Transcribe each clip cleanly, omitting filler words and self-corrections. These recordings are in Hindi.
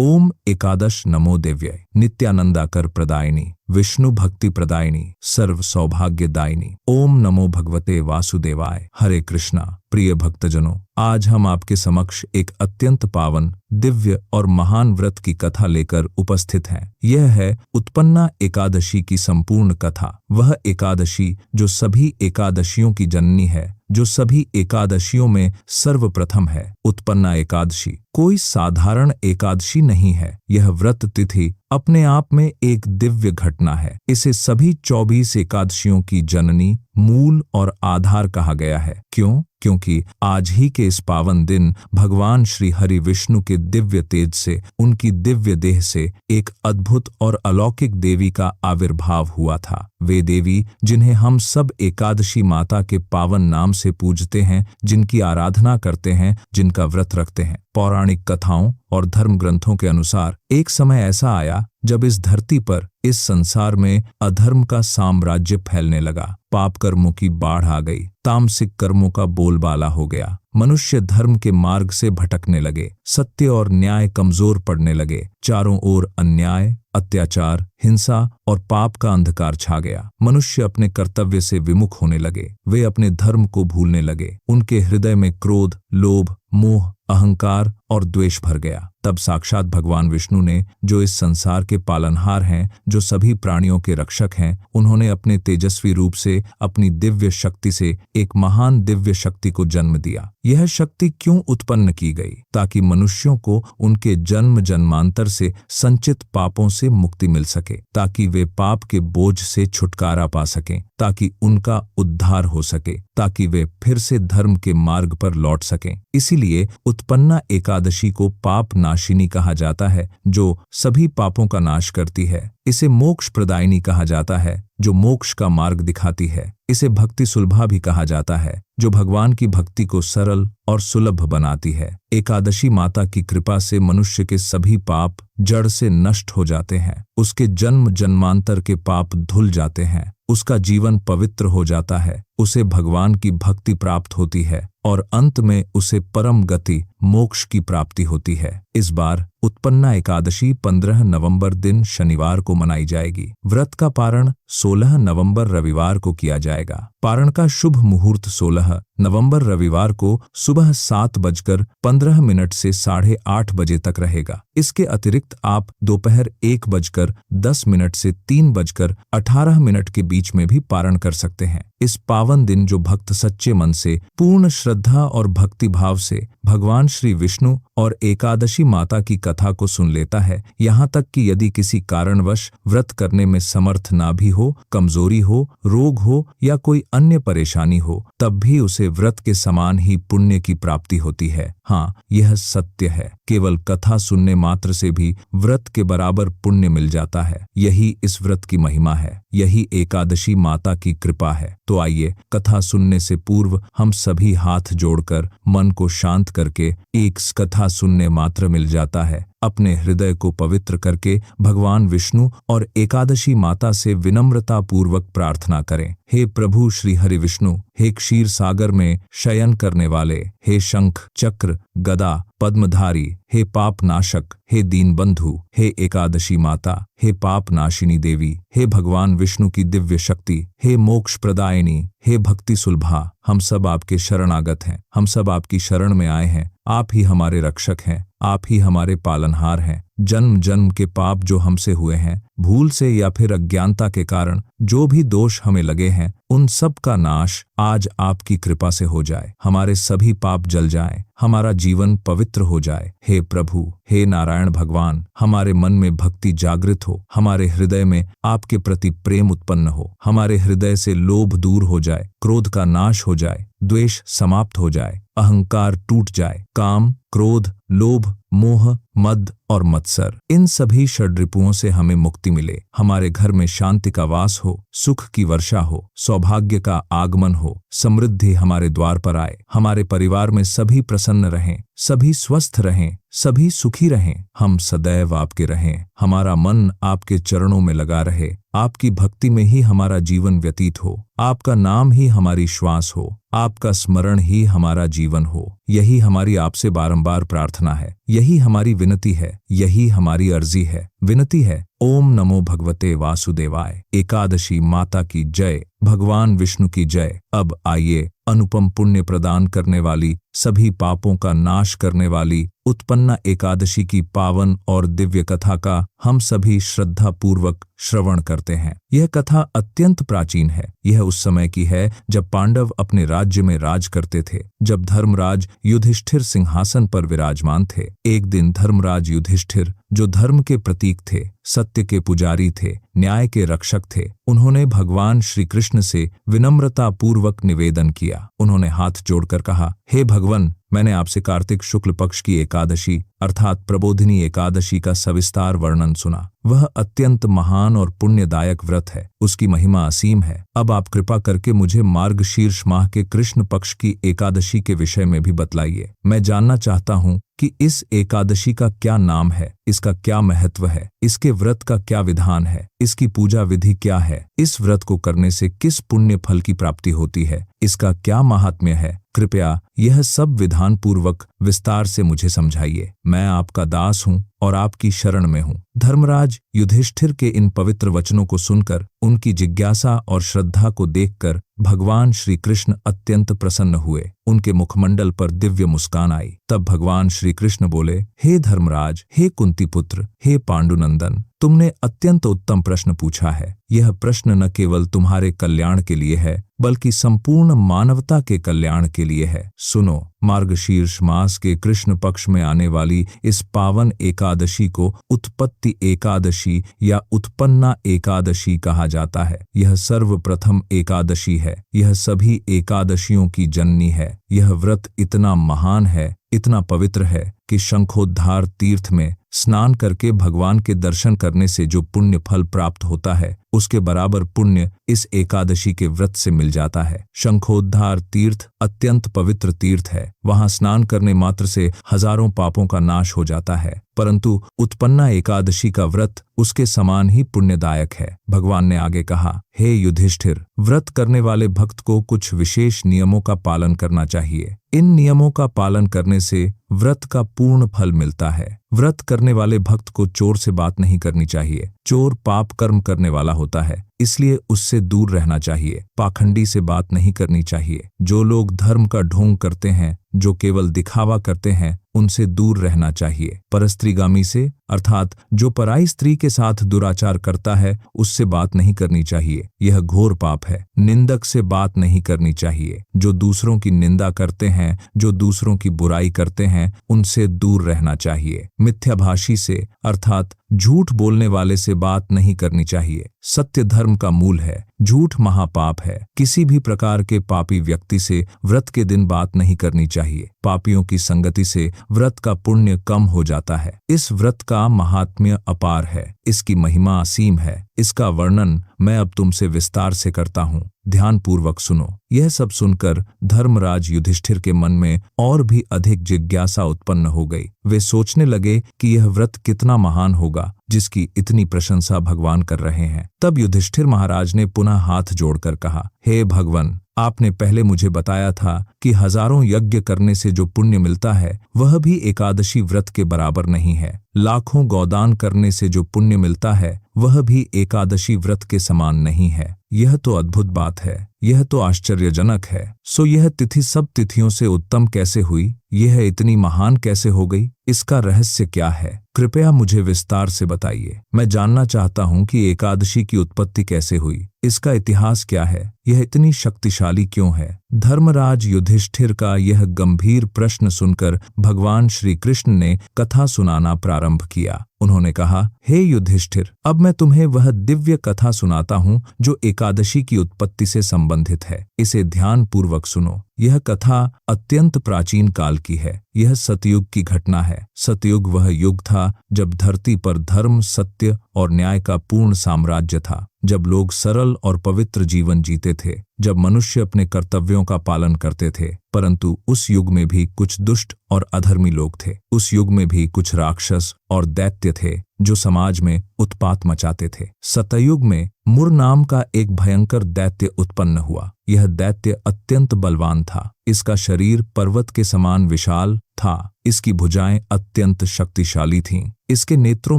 ओम एकादश नमो दिव्यै नित्यानंदाकर प्रदायिनी विष्णु भक्ति प्रदायिनी सर्व सौभाग्यदायिनी। ओम नमो भगवते वासुदेवाय। हरे कृष्णा। प्रिय भक्तजनों, आज हम आपके समक्ष एक अत्यंत पावन, दिव्य और महान व्रत की कथा लेकर उपस्थित हैं। यह है उत्पन्ना एकादशी की संपूर्ण कथा। वह एकादशी जो सभी एकादशियों की जननी है, जो सभी एकादशियों में सर्वप्रथम है। उत्पन्ना एकादशी कोई साधारण एकादशी नहीं है। यह व्रत तिथि अपने आप में एक दिव्य घटना है। इसे सभी 24 एकादशियों की जननी, मूल और आधार कहा गया है। क्यों? क्योंकि आज ही के इस पावन दिन भगवान श्री हरि विष्णु के दिव्य तेज से, उनकी दिव्य देह से एक अद्भुत और अलौकिक देवी का आविर्भाव हुआ था। वे देवी जिन्हें हम सब एकादशी माता के पावन नाम से पूजते हैं, जिनकी आराधना करते हैं, जिनका व्रत रखते हैं। पौराणिक कथाओं और धर्म ग्रंथों के अनुसार एक समय ऐसा आया जब इस धरती पर, इस संसार में अधर्म का साम्राज्य फैलने लगा। पाप कर्मों की बाढ़ आ गई, तामसिक कर्मों का बोलबाला हो गया। मनुष्य धर्म के मार्ग से भटकने लगे, सत्य और न्याय कमजोर पड़ने लगे। चारों ओर अन्याय, अत्याचार, हिंसा और पाप का अंधकार छा गया। मनुष्य अपने कर्तव्य से विमुख होने लगे। वे अपने धर्म को भूलने लगे। उनके हृदय में क्रोध, लोभ, मोह, अहंकार और द्वेष भर गया। तब साक्षात भगवान विष्णु ने, जो इस संसार के पालनहार हैं, जो सभी प्राणियों के रक्षक हैं, उन्होंने अपने तेजस्वी रूप से, अपनी दिव्य शक्ति से एक महान दिव्य शक्ति को जन्म दिया। यह शक्ति क्यों उत्पन्न की गई? ताकि मनुष्यों को उनके जन्म जन्मांतर से संचित पापों से मुक्ति मिल सके, ताकि वे पाप के बोझ से छुटकारा पा सकें, ताकि उनका उद्धार हो सके, ताकि वे फिर से धर्म के मार्ग पर लौट सकें। इसीलिए उत्पन्ना एकादशी को पाप नाशिनी कहा जाता है, जो सभी पापों का नाश करती है। इसे मोक्ष प्रदायिनी कहा जाता है, जो मोक्ष का मार्ग दिखाती है। इसे भक्ति सुलभा भी कहा जाता है, जो भगवान की भक्ति को सरल और सुलभ बनाती है। एकादशी माता की कृपा से मनुष्य के सभी पाप जड़ से नष्ट हो जाते हैं। उसके जन्म जन्मांतर के पाप धुल जाते हैं। उसका जीवन पवित्र हो जाता है। उसे भगवान की भक्ति प्राप्त होती है और अंत में उसे परम गति, मोक्ष की प्राप्ति होती है। इस बार उत्पन्ना एकादशी 15 नवंबर दिन शनिवार को मनाई जाएगी। व्रत का पारण 16 नवंबर रविवार को किया जाएगा। पारण का शुभ मुहूर्त 16 नवंबर रविवार को सुबह 7:15 से 8:30 बजे तक रहेगा। इसके अतिरिक्त आप दोपहर 1:10 से 3:18 के बीच में भी पारण कर सकते हैं। इस पावन दिन जो भक्त सच्चे मन से, पूर्ण श्रद्धा और भक्ति भाव से भगवान श्री विष्णु और एकादशी माता की कथा को सुन लेता है, यहाँ तक कि यदि किसी कारणवश व्रत करने में समर्थ ना भी हो, कमजोरी हो, रोग हो या कोई अन्य परेशानी हो, तब भी उसे व्रत के समान ही पुण्य की प्राप्ति होती है। हाँ, यह सत्य है। केवल कथा सुनने मात्र से भी व्रत के बराबर पुण्य मिल जाता है। यही इस व्रत की महिमा है। यही एकादशी माता की कृपा है। तो आइए, कथा सुनने से पूर्व हम सभी हाथ जोड़कर, मन को शांत करके, एक कथा सुनने मात्र मिल जाता है, अपने हृदय को पवित्र करके भगवान विष्णु और एकादशी माता से विनम्रता पूर्वक प्रार्थना करें। हे प्रभु श्री हरि विष्णु, हे क्षीर सागर में शयन करने वाले, हे शंख चक्र गदा पद्मधारी, हे पाप नाशक, हे दीनबंधु, हे एकादशी माता, हे पाप नाशिनी देवी, हे भगवान विष्णु की दिव्य शक्ति, हे मोक्ष प्रदायिनी, हे भक्ति सुलभा, हम सब आपके शरणागत हैं। हम सब आपकी शरण में आए हैं। आप ही हमारे रक्षक हैं। आप ही हमारे पालनहार हैं। जन्म जन्म के पाप जो हमसे हुए हैं, भूल से या फिर अज्ञानता के कारण जो भी दोष हमें लगे हैं, उन सब का नाश आज आपकी कृपा से हो जाए। हमारे सभी पाप जल जाएं, हमारा जीवन पवित्र हो जाए। हे प्रभु, हे नारायण भगवान, हमारे मन में भक्ति जागृत हो, हमारे हृदय में आपके प्रति प्रेम उत्पन्न हो, हमारे हृदय से लोभ दूर हो जाए, क्रोध का नाश हो जाए, द्वेष समाप्त हो जाए, अहंकार टूट जाए, काम, क्रोध, लोभ, मोह, मद और मत्सर, इन सभी षड्रिपुओं से हमें मुक्ति मिले। हमारे घर में शांति का वास हो, सुख की वर्षा हो, सौभाग्य का आगमन हो, समृद्धि हमारे द्वार पर आए, हमारे परिवार में सभी प्रसन्न रहें, सभी स्वस्थ रहें, सभी सुखी रहें, हम सदैव आपके रहें, हमारा मन आपके चरणों में लगा रहे, आपकी भक्ति में ही हमारा जीवन व्यतीत हो, आपका नाम ही हमारी श्वास हो, आपका स्मरण ही हमारा जीवन हो। यही हमारी आपसे बारंबार प्रार्थना है, यही हमारी विनती है, यही हमारी अर्जी है। विनती है, ओम नमो भगवते वासुदेवाय। एकादशी माता की जय, भगवान विष्णु की जय। अब आइए अनुपम पुण्य प्रदान करने वाली, सभी पापों का नाश करने वाली उत्पन्ना एकादशी की पावन और दिव्य कथा का हम सभी श्रद्धा पूर्वक श्रवण करते हैं। यह कथा अत्यंत प्राचीन है। यह उस समय की है जब पांडव अपने राज्य में राज करते थे, जब धर्मराज युधिष्ठिर सिंहासन पर विराजमान थे। एक दिन धर्मराज युधिष्ठिर, जो धर्म के प्रतीक थे, सत्य के पुजारी थे, न्याय के रक्षक थे, उन्होंने भगवान श्री कृष्ण से विनम्रता पूर्वक निवेदन किया। उन्होंने हाथ जोड़कर कहा, हे भगवान, मैंने आपसे कार्तिक शुक्ल पक्ष की एकादशी अर्थात प्रबोधिनी एकादशी का सविस्तार वर्णन सुना। वह अत्यंत महान और पुण्यदायक व्रत है, उसकी महिमा असीम है। अब आप कृपा करके मुझे मार्गशीर्ष माह के कृष्ण पक्ष की एकादशी के विषय में भी बतलाइए। मैं जानना चाहता हूँ कि इस एकादशी का क्या नाम है, इसका क्या महत्व है, इसके व्रत का क्या विधान है, इसकी पूजा विधि क्या है, इस व्रत को करने से किस पुण्य फल की प्राप्ति होती है, इसका क्या महात्म्य है। कृपया यह सब विधान पूर्वक विस्तार से मुझे समझाइए। मैं आपका दास हूँ और आपकी शरण में हूँ। धर्मराज युधिष्ठिर के इन पवित्र वचनों को सुनकर, उनकी जिज्ञासा और श्रद्धा को देखकर भगवान श्री कृष्ण अत्यंत प्रसन्न हुए। उनके मुखमंडल पर दिव्य मुस्कान आई। तब भगवान श्री कृष्ण बोले, हे धर्मराज, हे कुंती पुत्र, हे पांडुनंदन, तुमने अत्यंत उत्तम प्रश्न पूछा है। यह प्रश्न न केवल तुम्हारे कल्याण के लिए है, बल्कि संपूर्ण मानवता के कल्याण के लिए है। सुनो, मार्गशीर्ष मास के कृष्ण पक्ष में आने वाली इस पावन एकादशी को उत्पत्ति एकादशी या उत्पन्ना एकादशी कहा जाता है। यह सर्वप्रथम एकादशी है। यह सभी एकादशियों की जननी है। यह व्रत इतना महान है, इतना पवित्र है कि शंखोद्धार तीर्थ में स्नान करके भगवान के दर्शन करने से जो पुण्य फल प्राप्त होता है, उसके बराबर पुण्य इस एकादशी के व्रत से मिल जाता है। शंखोद्धार तीर्थ अत्यंत पवित्र तीर्थ है। वहां स्नान करने मात्र से हजारों पापों का नाश हो जाता है, परंतु उत्पन्ना एकादशी का व्रत उसके समान ही पुण्यदायक है। भगवान ने आगे कहा, हे युधिष्ठिर, व्रत करने वाले भक्त को कुछ विशेष नियमों का पालन करना चाहिए। इन नियमों का पालन करने से व्रत का पूर्ण फल मिलता है। व्रत करने वाले भक्त को चोर से बात नहीं करनी चाहिए। चोर पाप कर्म करने वाला होता है, इसलिए उससे दूर रहना चाहिए। पाखंडी से बात नहीं करनी चाहिए। जो लोग धर्म का ढोंग करते हैं, जो केवल दिखावा करते हैं, उनसे दूर रहना चाहिए। परस्त्रीगामी से अर्थात जो पराई स्त्री के साथ दुराचार करता है, उससे बात नहीं करनी चाहिए। यह घोर पाप है। निंदक से बात नहीं करनी चाहिए। जो दूसरों की निंदा करते हैं, जो दूसरों की बुराई करते हैं, उनसे दूर रहना चाहिए। मिथ्याभाषी से अर्थात झूठ बोलने वाले से बात नहीं करनी चाहिए। सत्य धर्म का मूल है। झूठ महापाप है। किसी भी प्रकार के पापी व्यक्ति से व्रत के दिन बात नहीं करनी चाहिए। पापियों की संगति से व्रत का पुण्य कम हो जाता है। इस व्रत का महात्म्य अपार है। इसकी महिमा असीम है। इसका वर्णन मैं अब तुमसे विस्तार से करता हूँ। ध्यान पूर्वक सुनो। यह सब सुनकर धर्मराज युधिष्ठिर के मन में और भी अधिक जिज्ञासा उत्पन्न हो गई। वे सोचने लगे कि यह व्रत कितना महान होगा जिसकी इतनी प्रशंसा भगवान कर रहे हैं। तब युधिष्ठिर महाराज ने पुनः हाथ जोड़कर कहा, हे भगवान, आपने पहले मुझे बताया था कि हजारों यज्ञ करने से जो पुण्य मिलता है, वह भी एकादशी व्रत के बराबर नहीं है। लाखों गौदान करने से जो पुण्य मिलता है, वह भी एकादशी व्रत के समान नहीं है। यह तो अद्भुत बात है। यह तो आश्चर्यजनक है। सो यह तिथि सब तिथियों से उत्तम कैसे हुई? यह इतनी महान कैसे हो गई? इसका रहस्य क्या है? कृपया मुझे विस्तार से बताइए। मैं जानना चाहता हूँ कि एकादशी की उत्पत्ति कैसे हुई, इसका इतिहास क्या है, यह इतनी शक्तिशाली क्यों है। धर्मराज युधिष्ठिर का यह गंभीर प्रश्न सुनकर भगवान श्री कृष्ण ने कथा सुनाना प्रारंभ किया। उन्होंने कहा, हे युधिष्ठिर, अब मैं तुम्हें वह दिव्य कथा सुनाता हूँ जो एकादशी की उत्पत्ति से संबंधित है। इसे ध्यान पूर्वक सुनो। यह कथा अत्यंत प्राचीन काल की है। यह सतयुग की घटना है। सतयुग वह युग था जब धरती पर धर्म, सत्य और न्याय का पूर्ण साम्राज्य था, जब लोग सरल और पवित्र जीवन जीते थे, जब मनुष्य अपने कर्तव्यों का पालन करते थे। परंतु उस युग में भी कुछ दुष्ट और अधर्मी लोग थे। उस युग में भी कुछ राक्षस और दैत्य थे जो समाज में उत्पात मचाते थे। सतयुग में मुर नाम का एक भयंकर दैत्य उत्पन्न हुआ। यह दैत्य अत्यंत बलवान था। इसका शरीर पर्वत के समान विशाल था। इसकी भुजाएं अत्यंत शक्तिशाली थीं। इसके नेत्रों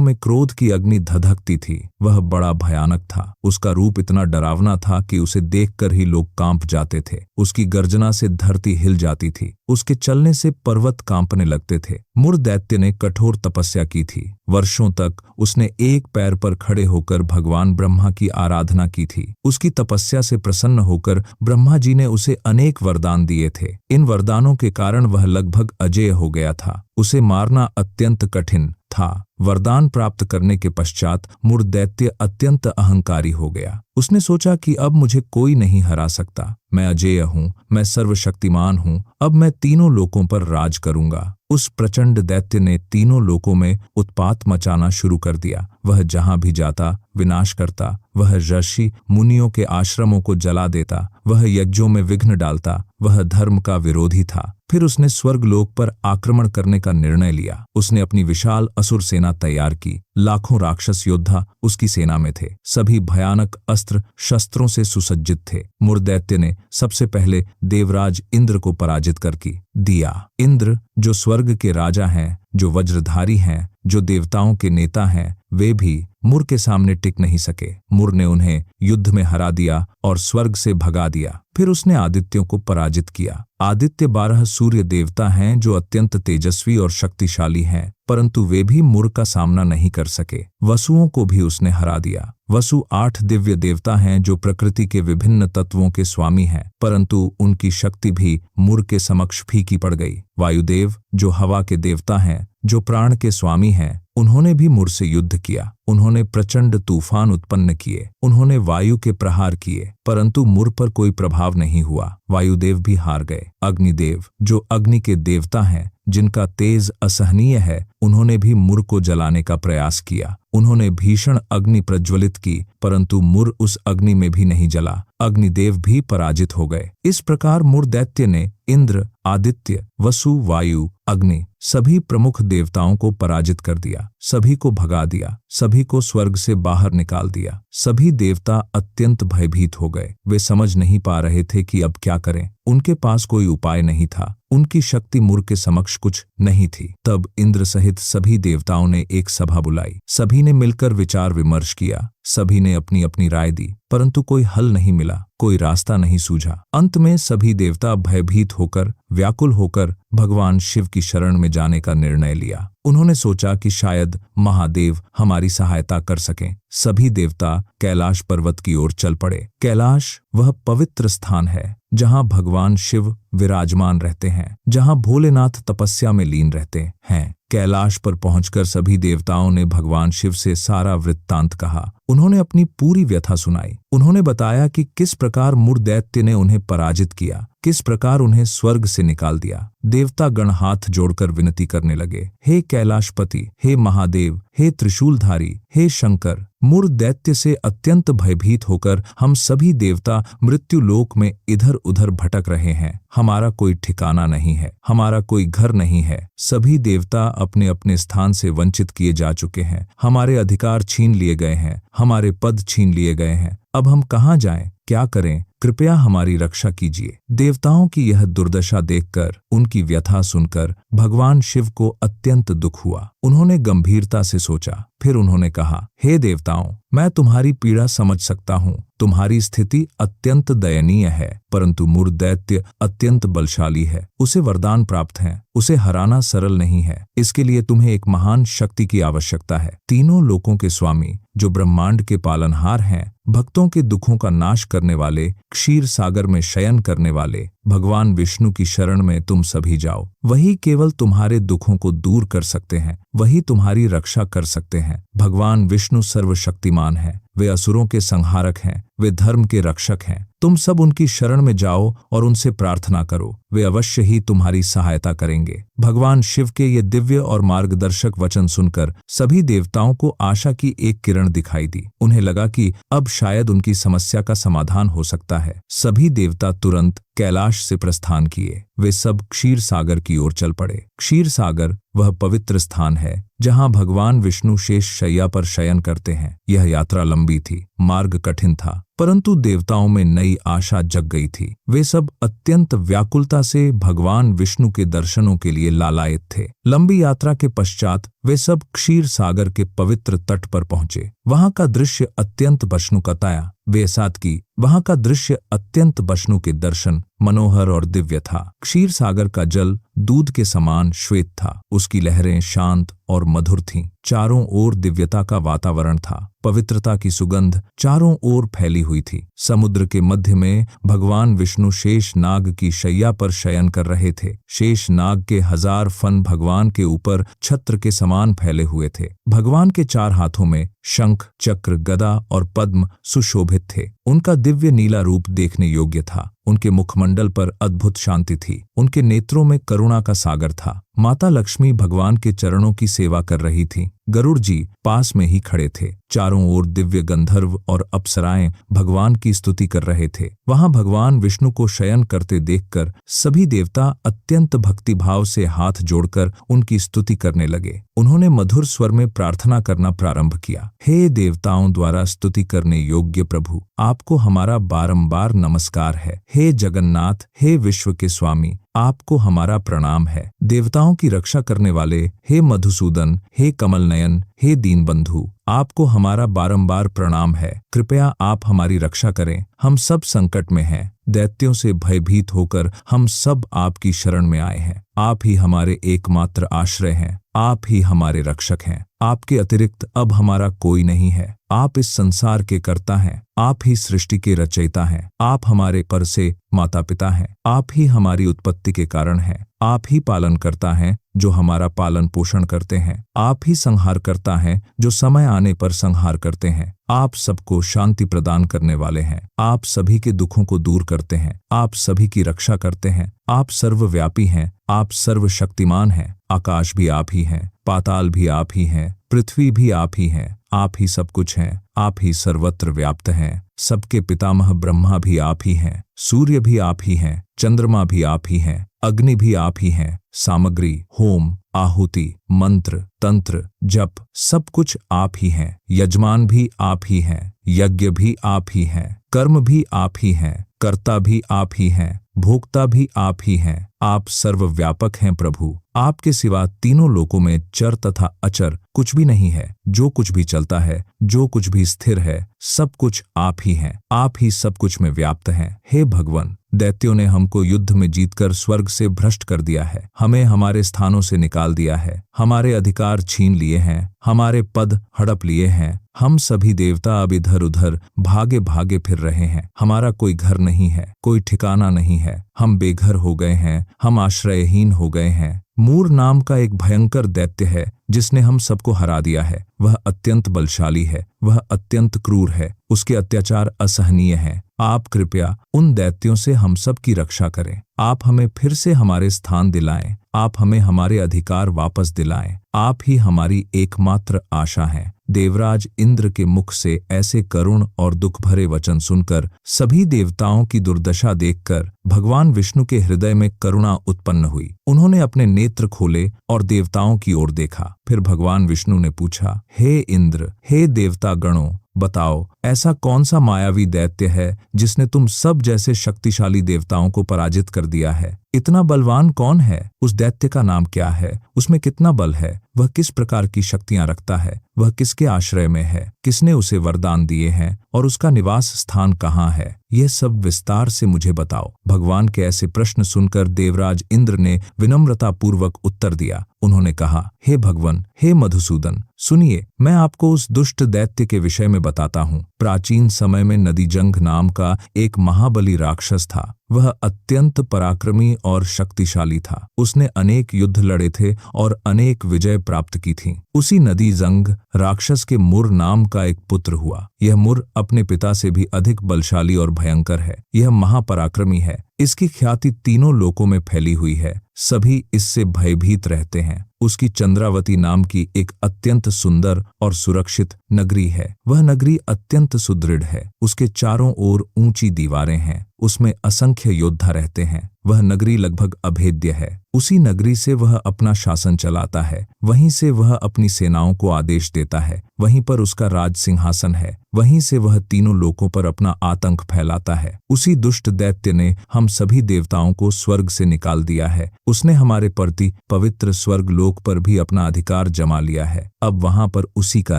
में क्रोध की अग्नि धधकती थी। वह बड़ा भयानक था। उसका रूप इतना डरावना था कि उसे देखकर ही लोग कांप जाते थे। उसकी गर्जना से धरती हिल जाती थी। उसके चलने से पर्वत कांपने लगते थे। मुर दैत्य ने कठोर तपस्या की थी। वर्षों तक उसने एक पैर पर खड़े होकर भगवान ब्रह्मा की आराधना की थी। उसकी तपस्या से प्रसन्न होकर ब्रह्मा जी ने उसे अनेक वरदान दिए थे। इन वरदानों के कारण वह लगभग अजेय हो गया था। उसे मारना अत्यंत कठिन था। वरदान प्राप्त करने के पश्चात मुर दैत्य अत्यंत अहंकारी हो गया। उसने सोचा कि अब मुझे कोई नहीं हरा सकता। मैं अजेय हूँ, मैं सर्वशक्तिमान हूँ। अब मैं तीनों लोकों पर राज करूंगा। उस प्रचंड दैत्य ने तीनों लोकों में उत्पात मचाना शुरू कर दिया। वह जहां भी जाता विनाश करता। वह ऋषि मुनियों के आश्रमों को जला देता। वह यज्ञों में विघ्न डालता। वह धर्म का विरोधी था। फिर उसने स्वर्गलोक पर आक्रमण करने का निर्णय लिया। उसने अपनी विशाल असुर सेना तैयार की। लाखों राक्षस योद्धा उसकी सेना में थे। सभी भयानक अस्त्र शस्त्रों से सुसज्जित थे। मुर दैत्य ने सबसे पहले देवराज इंद्र को पराजित करके दिया। इंद्र जो स्वर्ग के राजा हैं, जो वज्रधारी हैं, जो देवताओं के नेता हैं, वे भी मुर के सामने टिक नहीं सके। मुर ने उन्हें युद्ध में हरा दिया और स्वर्ग से भगा दिया। फिर उसने आदित्यों को पराजित किया। आदित्य 12 सूर्य देवता हैं जो अत्यंत तेजस्वी और शक्तिशाली हैं, परंतु वे भी मुर का सामना नहीं कर सके। वसुओं को भी उसने हरा दिया। वसु 8 दिव्य देवता हैं जो प्रकृति के विभिन्न तत्वों के स्वामी हैं, परंतु उनकी शक्ति भी मुर के समक्ष फीकी पड़ गई। वायुदेव जो हवा के देवता हैं, जो प्राण के स्वामी हैं, उन्होंने भी मुर से युद्ध किया। उन्होंने प्रचंड तूफान उत्पन्न किए। उन्होंने वायु के प्रहार किए, परंतु मुर पर कोई प्रभाव नहीं हुआ। वायुदेव भी हार गए। अग्निदेव जो अग्नि के देवता हैं, जिनका तेज असहनीय है, उन्होंने भी मुर को जलाने का प्रयास किया। उन्होंने भीषण अग्नि प्रज्वलित की, परंतु मुर उस अग्नि में भी नहीं जला। अग्निदेव भी पराजित हो गए। इस प्रकार मुर दैत्य ने इंद्र, आदित्य, वसु, वायु, अग्नि सभी प्रमुख देवताओं को पराजित कर दिया। सभी को भगा दिया। सभी को स्वर्ग से बाहर निकाल दिया। सभी देवता अत्यंत भयभीत हो गए। वे समझ नहीं पा रहे थे कि अब क्या करें। उनके पास कोई उपाय नहीं था। उनकी शक्ति मुर के समक्ष कुछ नहीं थी। तब इंद्र सहित सभी देवताओं ने एक सभा बुलाई। सभी ने मिलकर विचार विमर्श किया। सभी ने अपनी अपनी राय दी, परंतु कोई हल नहीं मिला, कोई रास्ता नहीं सूझा। अंत में सभी देवता भयभीत होकर, व्याकुल होकर भगवान शिव की शरण में जाने का निर्णय लिया। उन्होंने सोचा कि शायद महादेव हमारी सहायता कर सकें। सभी देवता कैलाश पर्वत की ओर चल पड़े। कैलाश वह पवित्र स्थान है जहां भगवान शिव विराजमान रहते हैं, जहां भोलेनाथ तपस्या में लीन रहते हैं। कैलाश पर पहुंचकर सभी देवताओं ने भगवान शिव से सारा वृत्तांत कहा। उन्होंने अपनी पूरी व्यथा सुनाई। उन्होंने बताया कि किस प्रकार मुर दैत्य ने उन्हें पराजित किया, किस प्रकार उन्हें स्वर्ग से निकाल दिया। देवता गण हाथ जोड़कर विनती करने लगे, हे कैलाशपति, हे महादेव, हे त्रिशूलधारी, हे शंकर, मुर दैत्य से अत्यंत भयभीत होकर हम सभी देवता मृत्यु लोक में इधर उधर भटक रहे हैं। हमारा कोई ठिकाना नहीं है, हमारा कोई घर नहीं है। सभी देवता अपने अपने स्थान से वंचित किए जा चुके हैं। हमारे अधिकार छीन लिए गए हैं, हमारे पद छीन लिए गए हैं। अब हम कहाँ जाएं, क्या करें? कृपया हमारी रक्षा कीजिए। देवताओं की यह दुर्दशा देखकर, उनकी व्यथा सुनकर भगवान शिव को अत्यंत दुख हुआ। उन्होंने गंभीरता से सोचा। फिर उन्होंने कहा, हे देवताओं, मैं तुम्हारी पीड़ा समझ सकता हूँ। तुम्हारी स्थिति अत्यंत दयनीय है, परंतु मुर दैत्य अत्यंत बलशाली है। उसे वरदान प्राप्त हैं। उसे हराना सरल नहीं है। इसके लिए तुम्हें एक महान शक्ति की आवश्यकता है। तीनों लोकों के स्वामी, जो ब्रह्मांड के पालनहार हैं, भक्तों के दुखों का नाश करने वाले, क्षीर सागर में शयन करने वाले भगवान विष्णु की शरण में तुम सभी जाओ। वही केवल तुम्हारे दुखों को दूर कर सकते हैं। वही तुम्हारी रक्षा कर सकते हैं। भगवान विष्णु सर्वशक्तिमान है। वे असुरों के संहारक हैं। वे धर्म के रक्षक हैं। तुम सब उनकी शरण में जाओ और उनसे प्रार्थना करो, वे अवश्य ही तुम्हारी सहायता करेंगे। भगवान शिव के ये दिव्य और मार्गदर्शक वचन सुनकर सभी देवताओं को आशा की एक किरण दिखाई दी। उन्हें लगा कि अब शायद उनकी समस्या का समाधान हो सकता है। सभी देवता तुरंत कैलाश से प्रस्थान किए। वे सब क्षीर सागर की ओर चल पड़े। क्षीर सागर वह पवित्र स्थान है जहां भगवान विष्णु शेष शैया पर शयन करते हैं। यह यात्रा लंबी थी, मार्ग कठिन था, परंतु देवताओं में नई आशा जग गई थी। वे सब अत्यंत व्याकुलता से भगवान विष्णु के दर्शनों के लिए लालायित थे। लंबी यात्रा के पश्चात वे सब क्षीर सागर के पवित्र तट पर पहुंचे। वहां का दृश्य अत्यंत बशनुकताया वे साथ की वहां का दृश्य अत्यंत बशनु के दर्शन मनोहर और दिव्य था। क्षीर सागर का जल दूध के समान श्वेत था। उसकी लहरें शांत और मधुर थीं। चारों ओर दिव्यता का वातावरण था। पवित्रता की सुगंध चारों ओर फैली हुई थी। समुद्र के मध्य में भगवान विष्णु शेष नाग की शैया पर शयन कर रहे थे। शेष नाग के 1000 फन भगवान के ऊपर छत्र के समान फैले हुए थे। भगवान के 4 हाथों में शंख, चक्र, गदा और पद्म सुशोभित थे। उनका दिव्य नीला रूप देखने योग्य था। उनके मुखमंडल पर अद्भुत शांति थी। उनके नेत्रों में करुणा का सागर था। माता लक्ष्मी भगवान के चरणों की सेवा कर रही थी। गरुड़ जी पास में ही खड़े थे। चारों ओर दिव्य गंधर्व और अप्सराएं भगवान की स्तुति कर रहे थे। वहां भगवान विष्णु को शयन करते देखकर सभी देवता अत्यंत भक्तिभाव से हाथ जोड़कर उनकी स्तुति करने लगे। उन्होंने मधुर स्वर में प्रार्थना करना प्रारंभ किया। हे देवताओं द्वारा स्तुति करने योग्य प्रभु, आपको हमारा बारंबार नमस्कार है। हे जगन्नाथ, हे विश्व के स्वामी, आपको हमारा प्रणाम है। देवताओं की रक्षा करने वाले हे मधुसूदन, हे कमल नयन, हे दीनबंधु, आपको हमारा बारंबार प्रणाम है। कृपया आप हमारी रक्षा करें। हम सब संकट में हैं। दैत्यों से भयभीत होकर हम सब आपकी शरण में आए हैं। आप ही हमारे एकमात्र आश्रय हैं। आप ही हमारे रक्षक हैं। आपके अतिरिक्त अब हमारा कोई नहीं है। आप इस संसार के कर्ता हैं। आप ही सृष्टि के रचयिता हैं। आप हमारे पर से माता पिता हैं। आप ही हमारी उत्पत्ति के कारण हैं। आप ही पालन करता हैं जो हमारा पालन पोषण करते हैं। आप ही संहार करता हैं जो समय आने पर संहार करते हैं। आप सबको शांति प्रदान करने वाले हैं। आप सभी के दुखों को दूर करते हैं। आप सभी की रक्षा करते हैं। आप सर्वव्यापी हैं। आप सर्वशक्तिमान हैं। आकाश भी आप ही हैं। पाताल भी आप ही हैं। पृथ्वी भी आप ही हैं। आप ही सब कुछ हैं। आप ही सर्वत्र व्याप्त हैं। सबके पितामह ब्रह्मा भी आप ही हैं। सूर्य भी आप ही हैं। चंद्रमा भी आप ही हैं। अग्नि भी आप ही हैं। सामग्री, होम, आहुति, मंत्र, तंत्र, जप, सब कुछ आप ही हैं। यजमान भी आप ही हैं। यज्ञ भी आप ही हैं। कर्म भी आप ही हैं। कर्ता भी आप ही हैं। भोक्ता भी आप ही हैं। आप सर्वव्यापक हैं प्रभु। आपके सिवा तीनों लोकों में चर तथा अचर कुछ भी नहीं है। जो कुछ भी चलता है, जो कुछ भी स्थिर है, सब कुछ आप ही हैं। आप ही सब कुछ में व्याप्त हैं। हे भगवान, दैत्यों ने हमको युद्ध में जीतकर स्वर्ग से भ्रष्ट कर दिया है। हमें हमारे स्थानों से निकाल दिया है। हमारे अधिकार छीन लिए हैं। हमारे पद हड़प लिए हैं। हम सभी देवता अब इधर उधर भागे भागे फिर रहे हैं। हमारा कोई घर नहीं है, कोई ठिकाना नहीं है। हम बेघर हो गए हैं। हम आश्रयहीन हो गए हैं। मूर नाम का एक भयंकर दैत्य है जिसने हम सबको हरा दिया है। वह अत्यंत बलशाली है। वह अत्यंत क्रूर है। उसके अत्याचार असहनीय हैं। आप कृपया उन दैत्यों से हम सब की रक्षा करें। आप हमें फिर से हमारे स्थान दिलाएं। आप हमें हमारे अधिकार वापस दिलाएं। आप ही हमारी एकमात्र आशा हैं। देवराज इंद्र के मुख से ऐसे करुण और दुख भरे वचन सुनकर सभी देवताओं की दुर्दशा देखकर भगवान विष्णु के हृदय में करुणा उत्पन्न हुई। उन्होंने अपने नेत्र खोले और देवताओं की ओर देखा। फिर भगवान विष्णु ने पूछा, हे इंद्र, हे देवता गणों, बताओ ऐसा कौन सा मायावी दैत्य है जिसने तुम सब जैसे शक्तिशाली देवताओं को पराजित कर दिया है? इतना बलवान कौन है? उस दैत्य का नाम क्या है? उसमें कितना बल है? वह किस प्रकार की शक्तियां रखता है? वह किसके आश्रय में है? किसने उसे वरदान दिए हैं? और उसका निवास स्थान कहाँ है? यह सब विस्तार से मुझे बताओ। भगवान के ऐसे प्रश्न सुनकर देवराज इंद्र ने विनम्रतापूर्वक उत्तर दिया। उन्होंने कहा, हे भगवान, हे मधुसूदन, सुनिए, मैं आपको उस दुष्ट दैत्य के विषय में बताता हूँ। प्राचीन समय में नदीजंघ नाम का एक महाबली राक्षस था। वह अत्यंत पराक्रमी और शक्तिशाली था। उसने अनेक युद्ध लड़े थे और अनेक विजय प्राप्त की थी। उसी नदी जंग राक्षस के मुर नाम का एक पुत्र हुआ। यह मुर अपने पिता से भी अधिक बलशाली और भयंकर है। यह महापराक्रमी है। इसकी ख्याति तीनों लोकों में फैली हुई है। सभी इससे भयभीत रहते हैं। उसकी चंद्रावती नाम की एक अत्यंत सुंदर और सुरक्षित नगरी है। वह नगरी अत्यंत सुदृढ़ है। उसके चारों ओर ऊंची दीवारें हैं। उसमें असंख्य योद्धा रहते हैं। वह नगरी लगभग अभेद्य है। उसी नगरी से वह अपना शासन चलाता है। वहीं से वह अपनी सेनाओं को आदेश देता है। वहीं पर उसका राज सिंहासन है। वहीं से वह तीनों लोकों पर अपना आतंक फैलाता है। उसी दुष्ट दैत्य ने हम सभी देवताओं को स्वर्ग से निकाल दिया है। उसने हमारे प्रति पवित्र स्वर्ग लोक पर भी अपना अधिकार जमा लिया है। अब वहां पर उसी का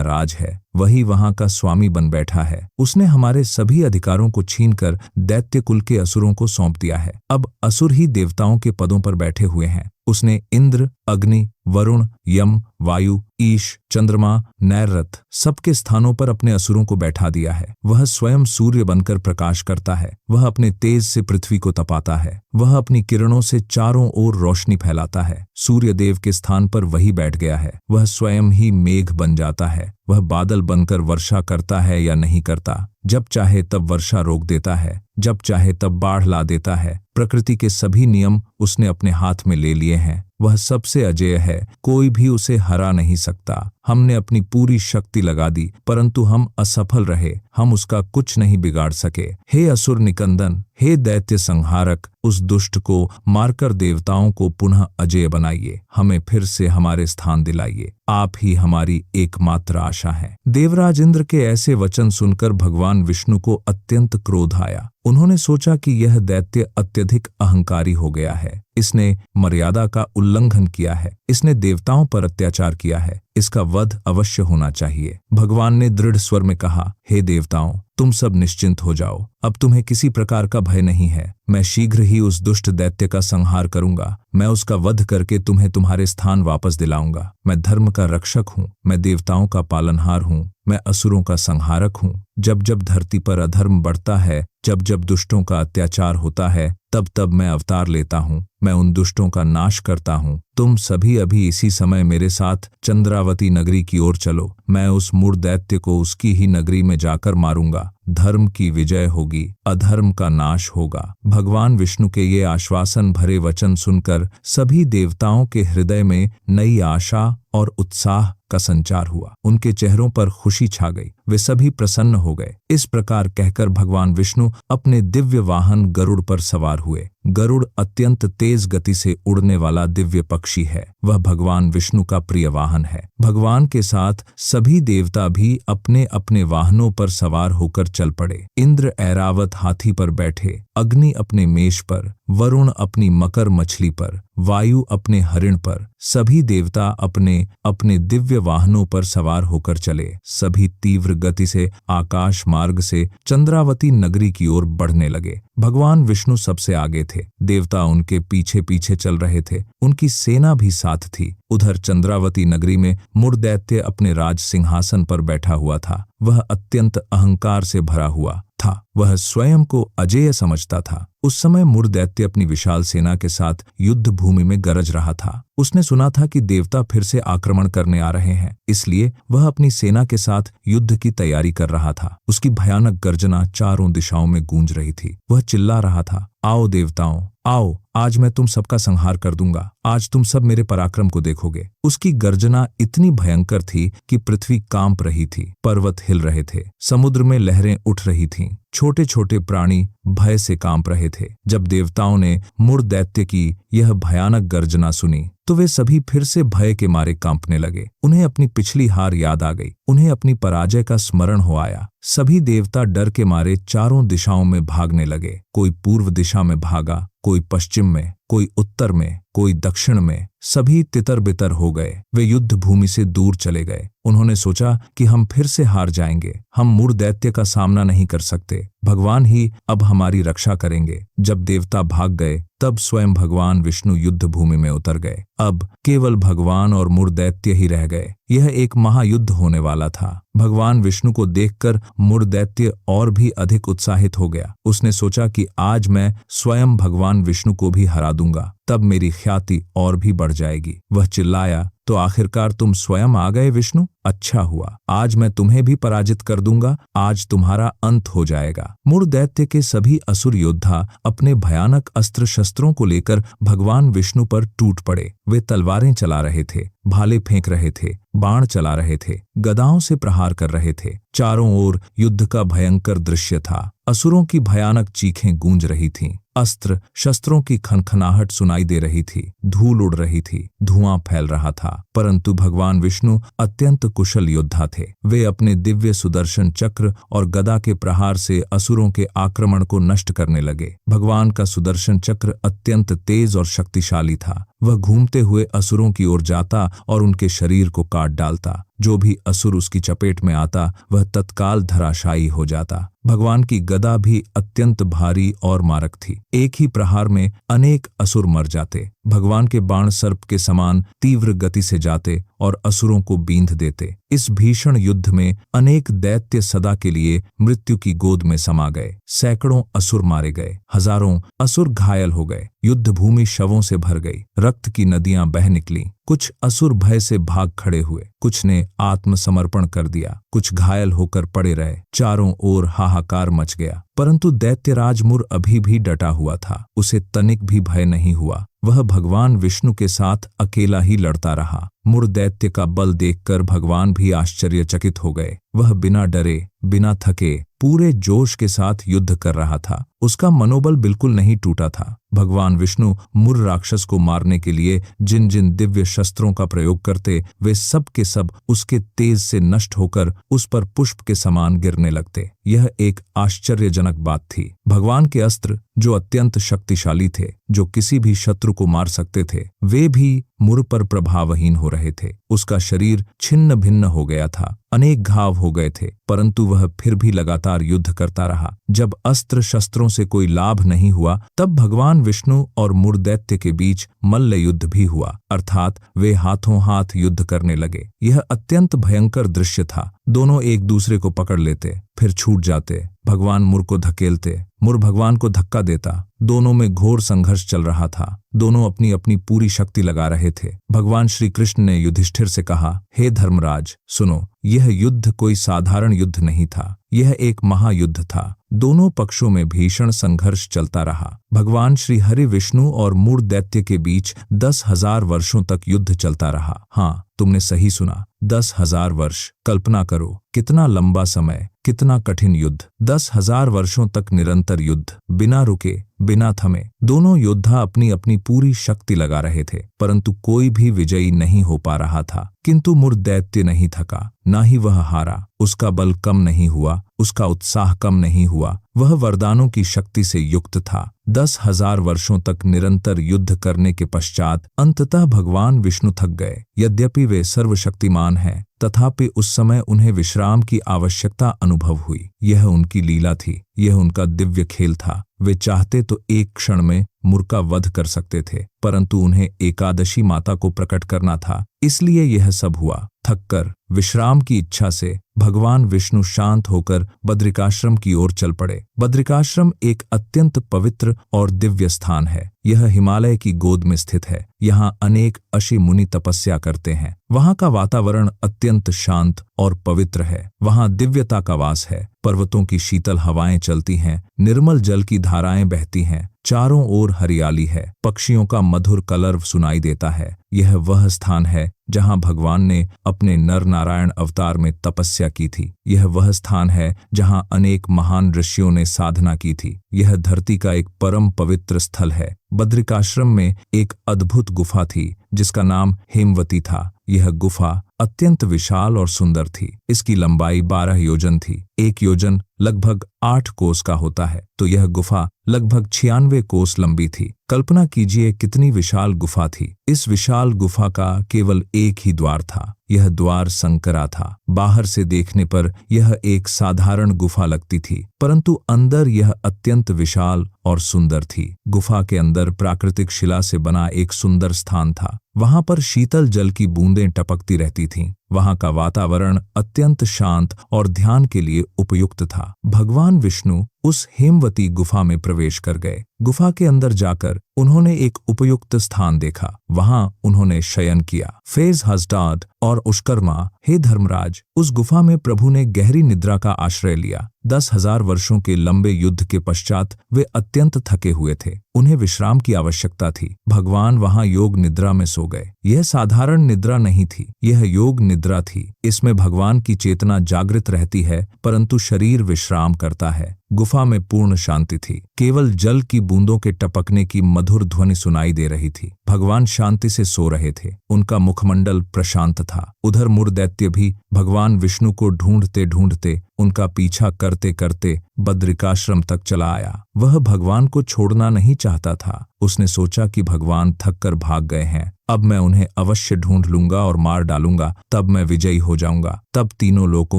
राज है। वही वहां का स्वामी बन बैठा है। उसने हमारे सभी अधिकारों को छीनकर दैत्य कुल के असुरों को सौंप दिया है। अब असुर ही देवताओं के पदों पर बैठे हुए हैं। उसने इंद्र, अग्नि, वरुण, यम, वायु, ईश, चंद्रमा, नैरथ सबके स्थानों पर अपने असुरों को बैठा दिया है। वह स्वयं सूर्य बनकर प्रकाश करता है। वह अपने तेज से पृथ्वी को तपाता है। वह अपनी किरणों से चारों ओर रोशनी फैलाता है। सूर्य देव के स्थान पर वही बैठ गया है। वह स्वयं ही मेघ बन जाता है। वह बादल बनकर वर्षा करता है या नहीं करता। जब चाहे तब वर्षा रोक देता है। जब चाहे तब बाढ़ ला देता है। प्रकृति के सभी नियम उसने अपने हाथ में ले लिए हैं। वह सबसे अजेय है। कोई भी उसे हरा नहीं सकता। हमने अपनी पूरी शक्ति लगा दी, परंतु हम असफल रहे। हम उसका कुछ नहीं बिगाड़ सके। हे असुर निकंदन, हे दैत्य संहारक, उस दुष्ट को मारकर देवताओं को पुनः अजेय बनाइए। हमें फिर से हमारे स्थान दिलाइए। आप ही हमारी एकमात्र आशा हैं। देवराज इंद्र के ऐसे वचन सुनकर भगवान विष्णु को अत्यंत क्रोध आया। उन्होंने सोचा कि यह दैत्य अत्यधिक अहंकारी हो गया है। इसने मर्यादा का उल्लंघन किया है। इसने देवताओं पर अत्याचार किया है। इसका वध अवश्य होना चाहिए। भगवान ने दृढ़ स्वर में कहा, हे देवताओं, तुम सब निश्चिंत हो जाओ। अब तुम्हें किसी प्रकार का भय नहीं है। मैं शीघ्र ही उस दुष्ट दैत्य का संहार करूंगा। मैं उसका वध करके तुम्हें तुम्हारे स्थान वापस दिलाऊंगा। मैं धर्म का रक्षक हूँ। मैं देवताओं का पालनहार हूँ। मैं असुरों का संहारक हूँ। जब जब धरती पर अधर्म बढ़ता है, जब जब दुष्टों का अत्याचार होता है, तब तब मैं अवतार लेता हूँ। मैं उन दुष्टों का नाश करता हूँ। तुम सभी अभी इसी समय मेरे साथ चंद्रावती नगरी की ओर चलो। मैं उस मूढ़ दैत्य को उसकी ही नगरी में जाकर मारूंगा। धर्म की विजय होगी, अधर्म का नाश होगा। भगवान विष्णु के ये आश्वासन भरे वचन सुनकर सभी देवताओं के हृदय में नई आशा और उत्साह का संचार हुआ। उनके चेहरों पर खुशी छा गई। वे सभी प्रसन्न हो गए। इस प्रकार कहकर भगवान विष्णु अपने दिव्य वाहन गरुड़ पर सवार हुए। गरुड़ अत्यंत तेज गति से उड़ने वाला दिव्य पक्षी है। वह भगवान विष्णु का प्रिय वाहन है। भगवान के साथ सभी देवता भी अपने अपने वाहनों पर सवार होकर चल पड़े। इंद्र ऐरावत हाथी पर बैठे, अग्नि अपने मेष पर, वरुण अपनी मकर मछली पर, वायु अपने हरिण पर, सभी देवता अपने अपने दिव्य वाहनों पर सवार होकर चले। सभी तीव्र गति से आकाश मार्ग से चंद्रावती नगरी की ओर बढ़ने लगे। भगवान विष्णु सबसे आगे थे। देवता उनके पीछे पीछे चल रहे थे। उनकी सेना भी साथ थी। उधर चंद्रावती नगरी में मूढ़ दैत्य अपने राज सिंहासन पर बैठा हुआ था। वह अत्यंत अहंकार से भरा हुआ था। वह स्वयं को अजेय समझता था। उस समय मूढ़ दैत्य अपनी विशाल सेना के साथ युद्ध भूमि में गरज रहा था। उसने सुना था कि देवता फिर से आक्रमण करने आ रहे हैं, इसलिए वह अपनी सेना के साथ युद्ध की तैयारी कर रहा था। उसकी भयानक गर्जना चारों दिशाओं में गूंज रही थी। वह चिल्ला रहा था, आओ देवताओं, आओ, आज मैं तुम सबका संहार कर दूंगा। आज तुम सब मेरे पराक्रम को देखोगे। उसकी गर्जना इतनी भयंकर थी कि पृथ्वी कांप रही थी, पर्वत हिल रहे थे, समुद्र में लहरें उठ रही थीं, छोटे छोटे प्राणी भय से कांप रहे थे। जब देवताओं ने मूढ़ दैत्य की यह भयानक गर्जना सुनी तो वे सभी फिर से भय के मारे कांपने लगे। उन्हें अपनी पिछली हार याद आ गई। उन्हें अपनी पराजय का स्मरण हो आया। सभी देवता डर के मारे चारों दिशाओं में भागने लगे। कोई पूर्व दिशा में भागा, कोई पश्चिम में, कोई उत्तर में, कोई दक्षिण में। सभी तितर बितर हो गए। वे युद्ध भूमि से दूर चले गए। उन्होंने सोचा कि हम फिर से हार जाएंगे, हम मूढ़ दैत्य का सामना नहीं कर सकते, भगवान ही अब हमारी रक्षा करेंगे। जब देवता भाग गए तब स्वयं भगवान विष्णु युद्ध भूमि में उतर गए। अब केवल भगवान और मूढ़ दैत्य ही रह गए। यह एक महायुद्ध होने वाला था। भगवान विष्णु को देखकर मूढ़ दैत्य और भी अधिक उत्साहित हो गया। उसने सोचा कि आज मैं स्वयं भगवान विष्णु को भी हरा दूंगा, तब मेरी ख्याति और भी बढ़ जाएगी। वह चिल्लाया, तो आखिरकार तुम स्वयं आ गए विष्णु? अच्छा हुआ, आज मैं तुम्हें भी पराजित कर दूंगा, आज तुम्हारा अंत हो जाएगा। मूढ़ दैत्य के सभी असुर योद्धा अपने भयानक अस्त्र शस्त्रों को लेकर भगवान विष्णु पर टूट पड़े। वे तलवारें चला रहे थे, भाले फेंक रहे थे, बाण चला रहे थे, गदाओं से प्रहार कर रहे थे। चारों ओर युद्ध का भयंकर दृश्य था। असुरों की भयानक चीखें गूंज रही थीं। अस्त्र शस्त्रों की खनखनाहट सुनाई दे रही थी। धूल उड़ रही थी, धुआं फैल रहा था। परंतु भगवान विष्णु अत्यंत कुशल योद्धा थे। वे अपने दिव्य सुदर्शन चक्र और गदा के प्रहार से असुरों के आक्रमण को नष्ट करने लगे। भगवान का सुदर्शन चक्र अत्यंत तेज और शक्तिशाली था। वह घूमते हुए असुरों की ओर जाता और उनके शरीर को काट डालता। जो भी असुर उसकी चपेट में आता वह तत्काल धराशायी हो जाता। भगवान की गदा भी अत्यंत भारी और मारक थी। एक ही प्रहार में अनेक असुर मर जाते। भगवान के बाण सर्प के समान तीव्र गति से जाते और असुरों को बींध देते। इस भीषण युद्ध में अनेक दैत्य सदा के लिए मृत्यु की गोद में समा गए। सैकड़ों असुर मारे गए, हजारों असुर घायल हो गए। युद्ध भूमि शवों से भर गई, रक्त की नदियां बह निकली। कुछ असुर भय से भाग खड़े हुए, कुछ ने आत्मसमर्पण कर दिया, कुछ घायल होकर पड़े रहे। चारों ओर हाहाकार मच गया, परंतु दैत्यराज मूढ़ अभी भी डटा हुआ था। उसे तनिक भी भय नहीं हुआ। वह भगवान विष्णु के साथ अकेला ही लड़ता रहा। मूढ़ दैत्य का बल देखकर भगवान भी आश्चर्यचकित हो गए। वह बिना डरे, बिना थके, पूरे जोश के साथ युद्ध कर रहा था। उसका मनोबल बिल्कुल नहीं टूटा था। भगवान विष्णु मूढ़ राक्षस को मारने के लिए जिन जिन दिव्य शस्त्रों का प्रयोग करते, वे सब के सब उसके तेज से नष्ट होकर उस पर पुष्प के समान गिरने लगते। यह एक आश्चर्यजनक बात थी। भगवान के अस्त्र, जो अत्यंत शक्तिशाली थे, जो किसी भी शत्रु को मार सकते थे, वे भी मूढ़ पर प्रभावहीन हो रहे थे। उसका शरीर छिन्न भिन्न हो गया था, अनेक घाव हो गए थे, परंतु वह फिर भी लगातार युद्ध करता रहा। जब अस्त्र शस्त्रों से कोई लाभ नहीं हुआ, तब भगवान विष्णु और मूढ़ दैत्य के बीच मल्ल युद्ध भी हुआ, अर्थात वे हाथों हाथ युद्ध करने लगे। यह अत्यंत भयंकर दृश्य था। दोनों एक दूसरे को पकड़ लेते, फिर छूट जाते। भगवान मूढ़ को धकेलते, मूढ़ भगवान को धक्का देता। दोनों में घोर संघर्ष चल रहा था। दोनों अपनी अपनी पूरी शक्ति लगा रहे थे। भगवान श्री कृष्ण ने युधिष्ठिर से कहा, हे धर्मराज, सुनो, यह युद्ध कोई साधारण युद्ध नहीं था। यह एक महायुद्ध था। दोनों पक्षों में भीषण संघर्ष चलता रहा। भगवान श्री हरि विष्णु और मूढ़ दैत्य के बीच 10,000 वर्षों तक युद्ध चलता रहा। हाँ, तुमने सही सुना, 10,000 वर्ष। कल्पना करो, कितना लंबा समय, कितना कठिन युद्ध। 10,000 वर्षों तक निरंतर युद्ध, बिना रुके, बिना थमे। दोनों योद्धा अपनी अपनी पूरी शक्ति लगा रहे थे, परंतु कोई भी विजयी नहीं हो पा रहा था। किंतु मूढ़ दैत्य नहीं थका, ना ही वह हारा। उसका बल कम नहीं हुआ, उसका उत्साह कम नहीं हुआ। वह वरदानों की शक्ति से युक्त था। 10,000 वर्षों तक निरंतर युद्ध करने के पश्चात अंततः भगवान विष्णु थक गए। यद्यपि वे सर्वशक्तिमान हैं, तथापि उस समय उन्हें विश्राम की आवश्यकता अनुभव हुई। यह उनकी लीला थी, यह उनका दिव्य खेल था। वे चाहते तो एक क्षण में मूढ़ का वध कर सकते थे, परंतु उन्हें एकादशी माता को प्रकट करना था, इसलिए यह सब हुआ। थककर विश्राम की इच्छा से भगवान विष्णु शांत होकर बद्रिकाश्रम की ओर चल पड़े। बद्रिकाश्रम एक अत्यंत पवित्र और दिव्य स्थान है। यह हिमालय की गोद में स्थित है। यहाँ अनेक ऋषि मुनि तपस्या करते हैं। वहाँ का वातावरण अत्यंत शांत और पवित्र है। वहाँ दिव्यता का वास है। पर्वतों की शीतल हवाएं चलती हैं, निर्मल जल की धाराएं बहती हैं, चारों ओर हरियाली है, पक्षियों का मधुर कलरव सुनाई देता है। यह वह स्थान है जहाँ भगवान ने अपने नर नारायण अवतार में तपस्या की थी। यह वह स्थान है जहाँ अनेक महान ऋषियों ने साधना की थी। यह धरती का एक परम पवित्र स्थल है। बद्रिकाश्रम में एक अद्भुत गुफा थी जिसका नाम हेमवती था। यह गुफा अत्यंत विशाल और सुंदर थी। इसकी लंबाई 12 योजन थी। 1 योजन लगभग 8 कोस का होता है तो यह गुफा लगभग 96 कोस लंबी थी। कल्पना कीजिए कितनी विशाल गुफा थी। इस विशाल गुफा का केवल एक ही द्वार था। यह द्वार संकरा था। बाहर से देखने पर यह एक साधारण गुफा लगती थी, परंतु अंदर यह अत्यंत विशाल और सुंदर थी। गुफा के अंदर प्राकृतिक शिला से बना एक सुंदर स्थान था। वहां पर शीतल जल की बूंदें टपकती रहती थीं। वहां का वातावरण अत्यंत शांत और ध्यान के लिए उपयुक्त था। भगवान विष्णु उस हेमवती गुफा में प्रवेश कर गए। गुफा के अंदर जाकर उन्होंने एक उपयुक्त स्थान देखा। वहां उन्होंने शयन किया। फेज हजडाद और उष्कर्मा, हे धर्मराज, उस गुफा में प्रभु ने गहरी निद्रा का आश्रय लिया। 10,000 वर्षों के लंबे युद्ध के पश्चात वे अत्यंत थके हुए थे। उन्हें विश्राम की आवश्यकता थी। भगवान वहां योग निद्रा में सो गए। यह साधारण निद्रा नहीं थी, यह योग निद्रा थी। इसमें भगवान की चेतना जागृत रहती है, परंतु शरीर विश्राम करता है। गुफा में पूर्ण शांति थी। केवल जल की बूंदों के टपकने की मधुर ध्वनि सुनाई दे रही थी। भगवान शांति से सो रहे थे। उनका मुखमंडल प्रशांत था। उधर मुरदैत्य भी भगवान विष्णु को ढूंढते ढूंढते, उनका पीछा करते करते बद्रिकाश्रम तक चला आया। वह भगवान को छोड़ना नहीं चाहता था। उसने सोचा कि भगवान थक कर भाग गए हैं, अब मैं उन्हें अवश्य ढूंढ लूंगा और मार डालूंगा, तब मैं विजयी हो जाऊंगा। तब तीनों लोकों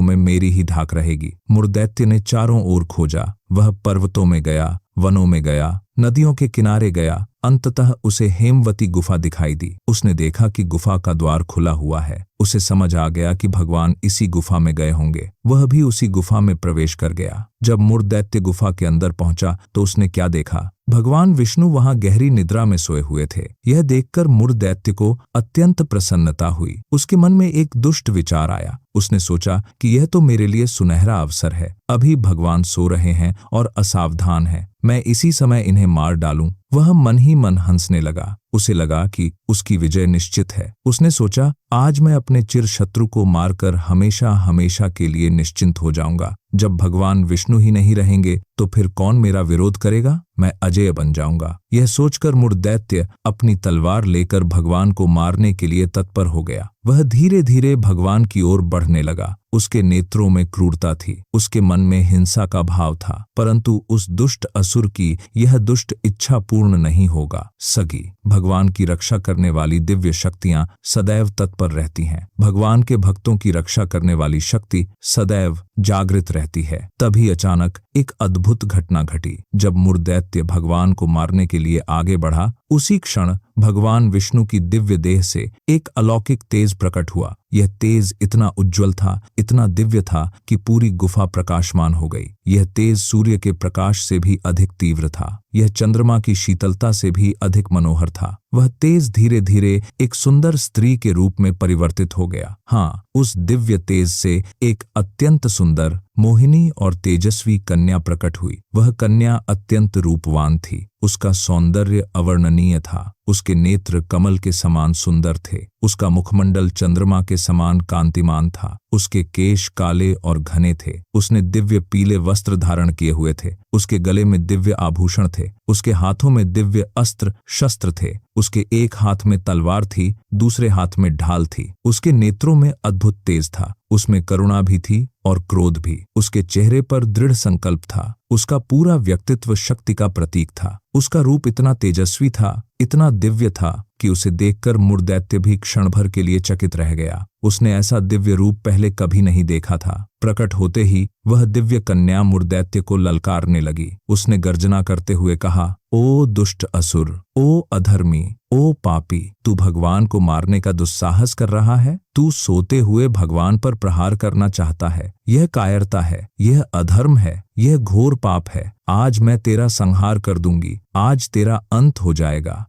में मेरी ही धाक रहेगी। मुरदैत्य ने चारों ओर खोजा। वह पर्वतों में गया, वनों में गया, नदियों के किनारे गया। अंततः उसे हेमवती गुफा दिखाई दी। उसने देखा कि गुफा का द्वार खुला हुआ है। उसे समझ आ गया कि भगवान इसी गुफा में गए होंगे। वह भी उसी गुफा में प्रवेश कर गया। जब मुरदैत्य गुफा के अंदर पहुंचा तो उसने क्या देखा? भगवान विष्णु वहां गहरी निद्रा में सोए हुए थे। यह देखकर मुरदैत्य को अत्यंत प्रसन्नता हुई। उसके मन में एक दुष्ट विचार आया। उसने सोचा कि यह तो मेरे लिए सुनहरा अवसर है। अभी भगवान सो रहे हैं और असावधान हैं। मैं इसी समय इन्हें मार डालूं। वह मन ही मन हंसने लगा। उसे लगा कि उसकी विजय निश्चित है। उसने सोचा, आज मैं अपने चिर शत्रु को मारकर हमेशा हमेशा के लिए निश्चिंत हो जाऊंगा। जब भगवान विष्णु ही नहीं रहेंगे तो फिर कौन मेरा विरोध करेगा? मैं अजेय बन जाऊंगा। यह सोचकर मुरदैत्य अपनी तलवार लेकर भगवान को मारने के लिए तत्पर हो गया। वह धीरे धीरे भगवान की ओर बढ़ने लगा। उसके नेत्रों में क्रूरता थी, उसके मन में हिंसा का भाव था, परंतु उस दुष्ट असुर की यह दुष्ट इच्छा पूर्ण नहीं होगा। सगी, भगवान की रक्षा करने वाली दिव्य शक्तियां सदैव तत्पर रहती हैं। भगवान के भक्तों की रक्षा करने वाली शक्ति सदैव जागृत रहती है। तभी अचानक एक अद्भुत घटना घटी। जब मुरदैत्य भगवान को मारने के लिए आगे बढ़ा, उसी क्षण भगवान विष्णु की दिव्य देह से एक अलौकिक तेज प्रकट हुआ। यह तेज इतना उज्जवल था, इतना दिव्य था कि पूरी गुफा प्रकाशमान हो गई। यह तेज सूर्य के प्रकाश से भी अधिक तीव्र था। यह चंद्रमा की शीतलता से भी अधिक मनोहर था। वह तेज धीरे धीरे एक सुंदर स्त्री के रूप में परिवर्तित हो गया। हाँ, उस दिव्य तेज से एक अत्यंत सुंदर, मोहिनी और तेजस्वी कन्या प्रकट हुई। वह कन्या अत्यंत रूपवान थी। उसका सौंदर्य अवर्णनीय था। उसके नेत्र कमल के समान सुंदर थे। उसका मुखमंडल चंद्रमा के समान कांतिमान था। उसके केश काले और घने थे। उसने दिव्य पीले वस्त्र धारण किए हुए थे। उसके गले में दिव्य आभूषण थे। उसके हाथों में दिव्य अस्त्र शस्त्र थे। उसके एक हाथ में तलवार थी, दूसरे हाथ में ढाल थी। उसके नेत्रों में अद्भुत तेज था। उसमें करुणा भी थी और क्रोध भी। उसके चेहरे पर दृढ़ संकल्प था। उसका पूरा व्यक्तित्व शक्ति का प्रतीक था। उसका रूप इतना तेजस्वी था, इतना दिव्य था कि उसे देखकर मुरदैत्य भी क्षण भर के लिए चकित रह गया। उसने ऐसा दिव्य रूप पहले कभी नहीं देखा था। प्रकट होते ही वह दिव्य कन्या मुरदैत्य को ललकारने लगी। उसने गर्जना करते हुए कहा, ओ दुष्ट असुर, ओ अधर्मी, ओ पापी, तू भगवान को मारने का दुस्साहस कर रहा है। तू सोते हुए भगवान पर प्रहार करना चाहता है। यह कायरता है, यह अधर्म है, यह घोर पाप है। आज मैं तेरा संहार कर दूंगी। आज तेरा अंत हो जाएगा।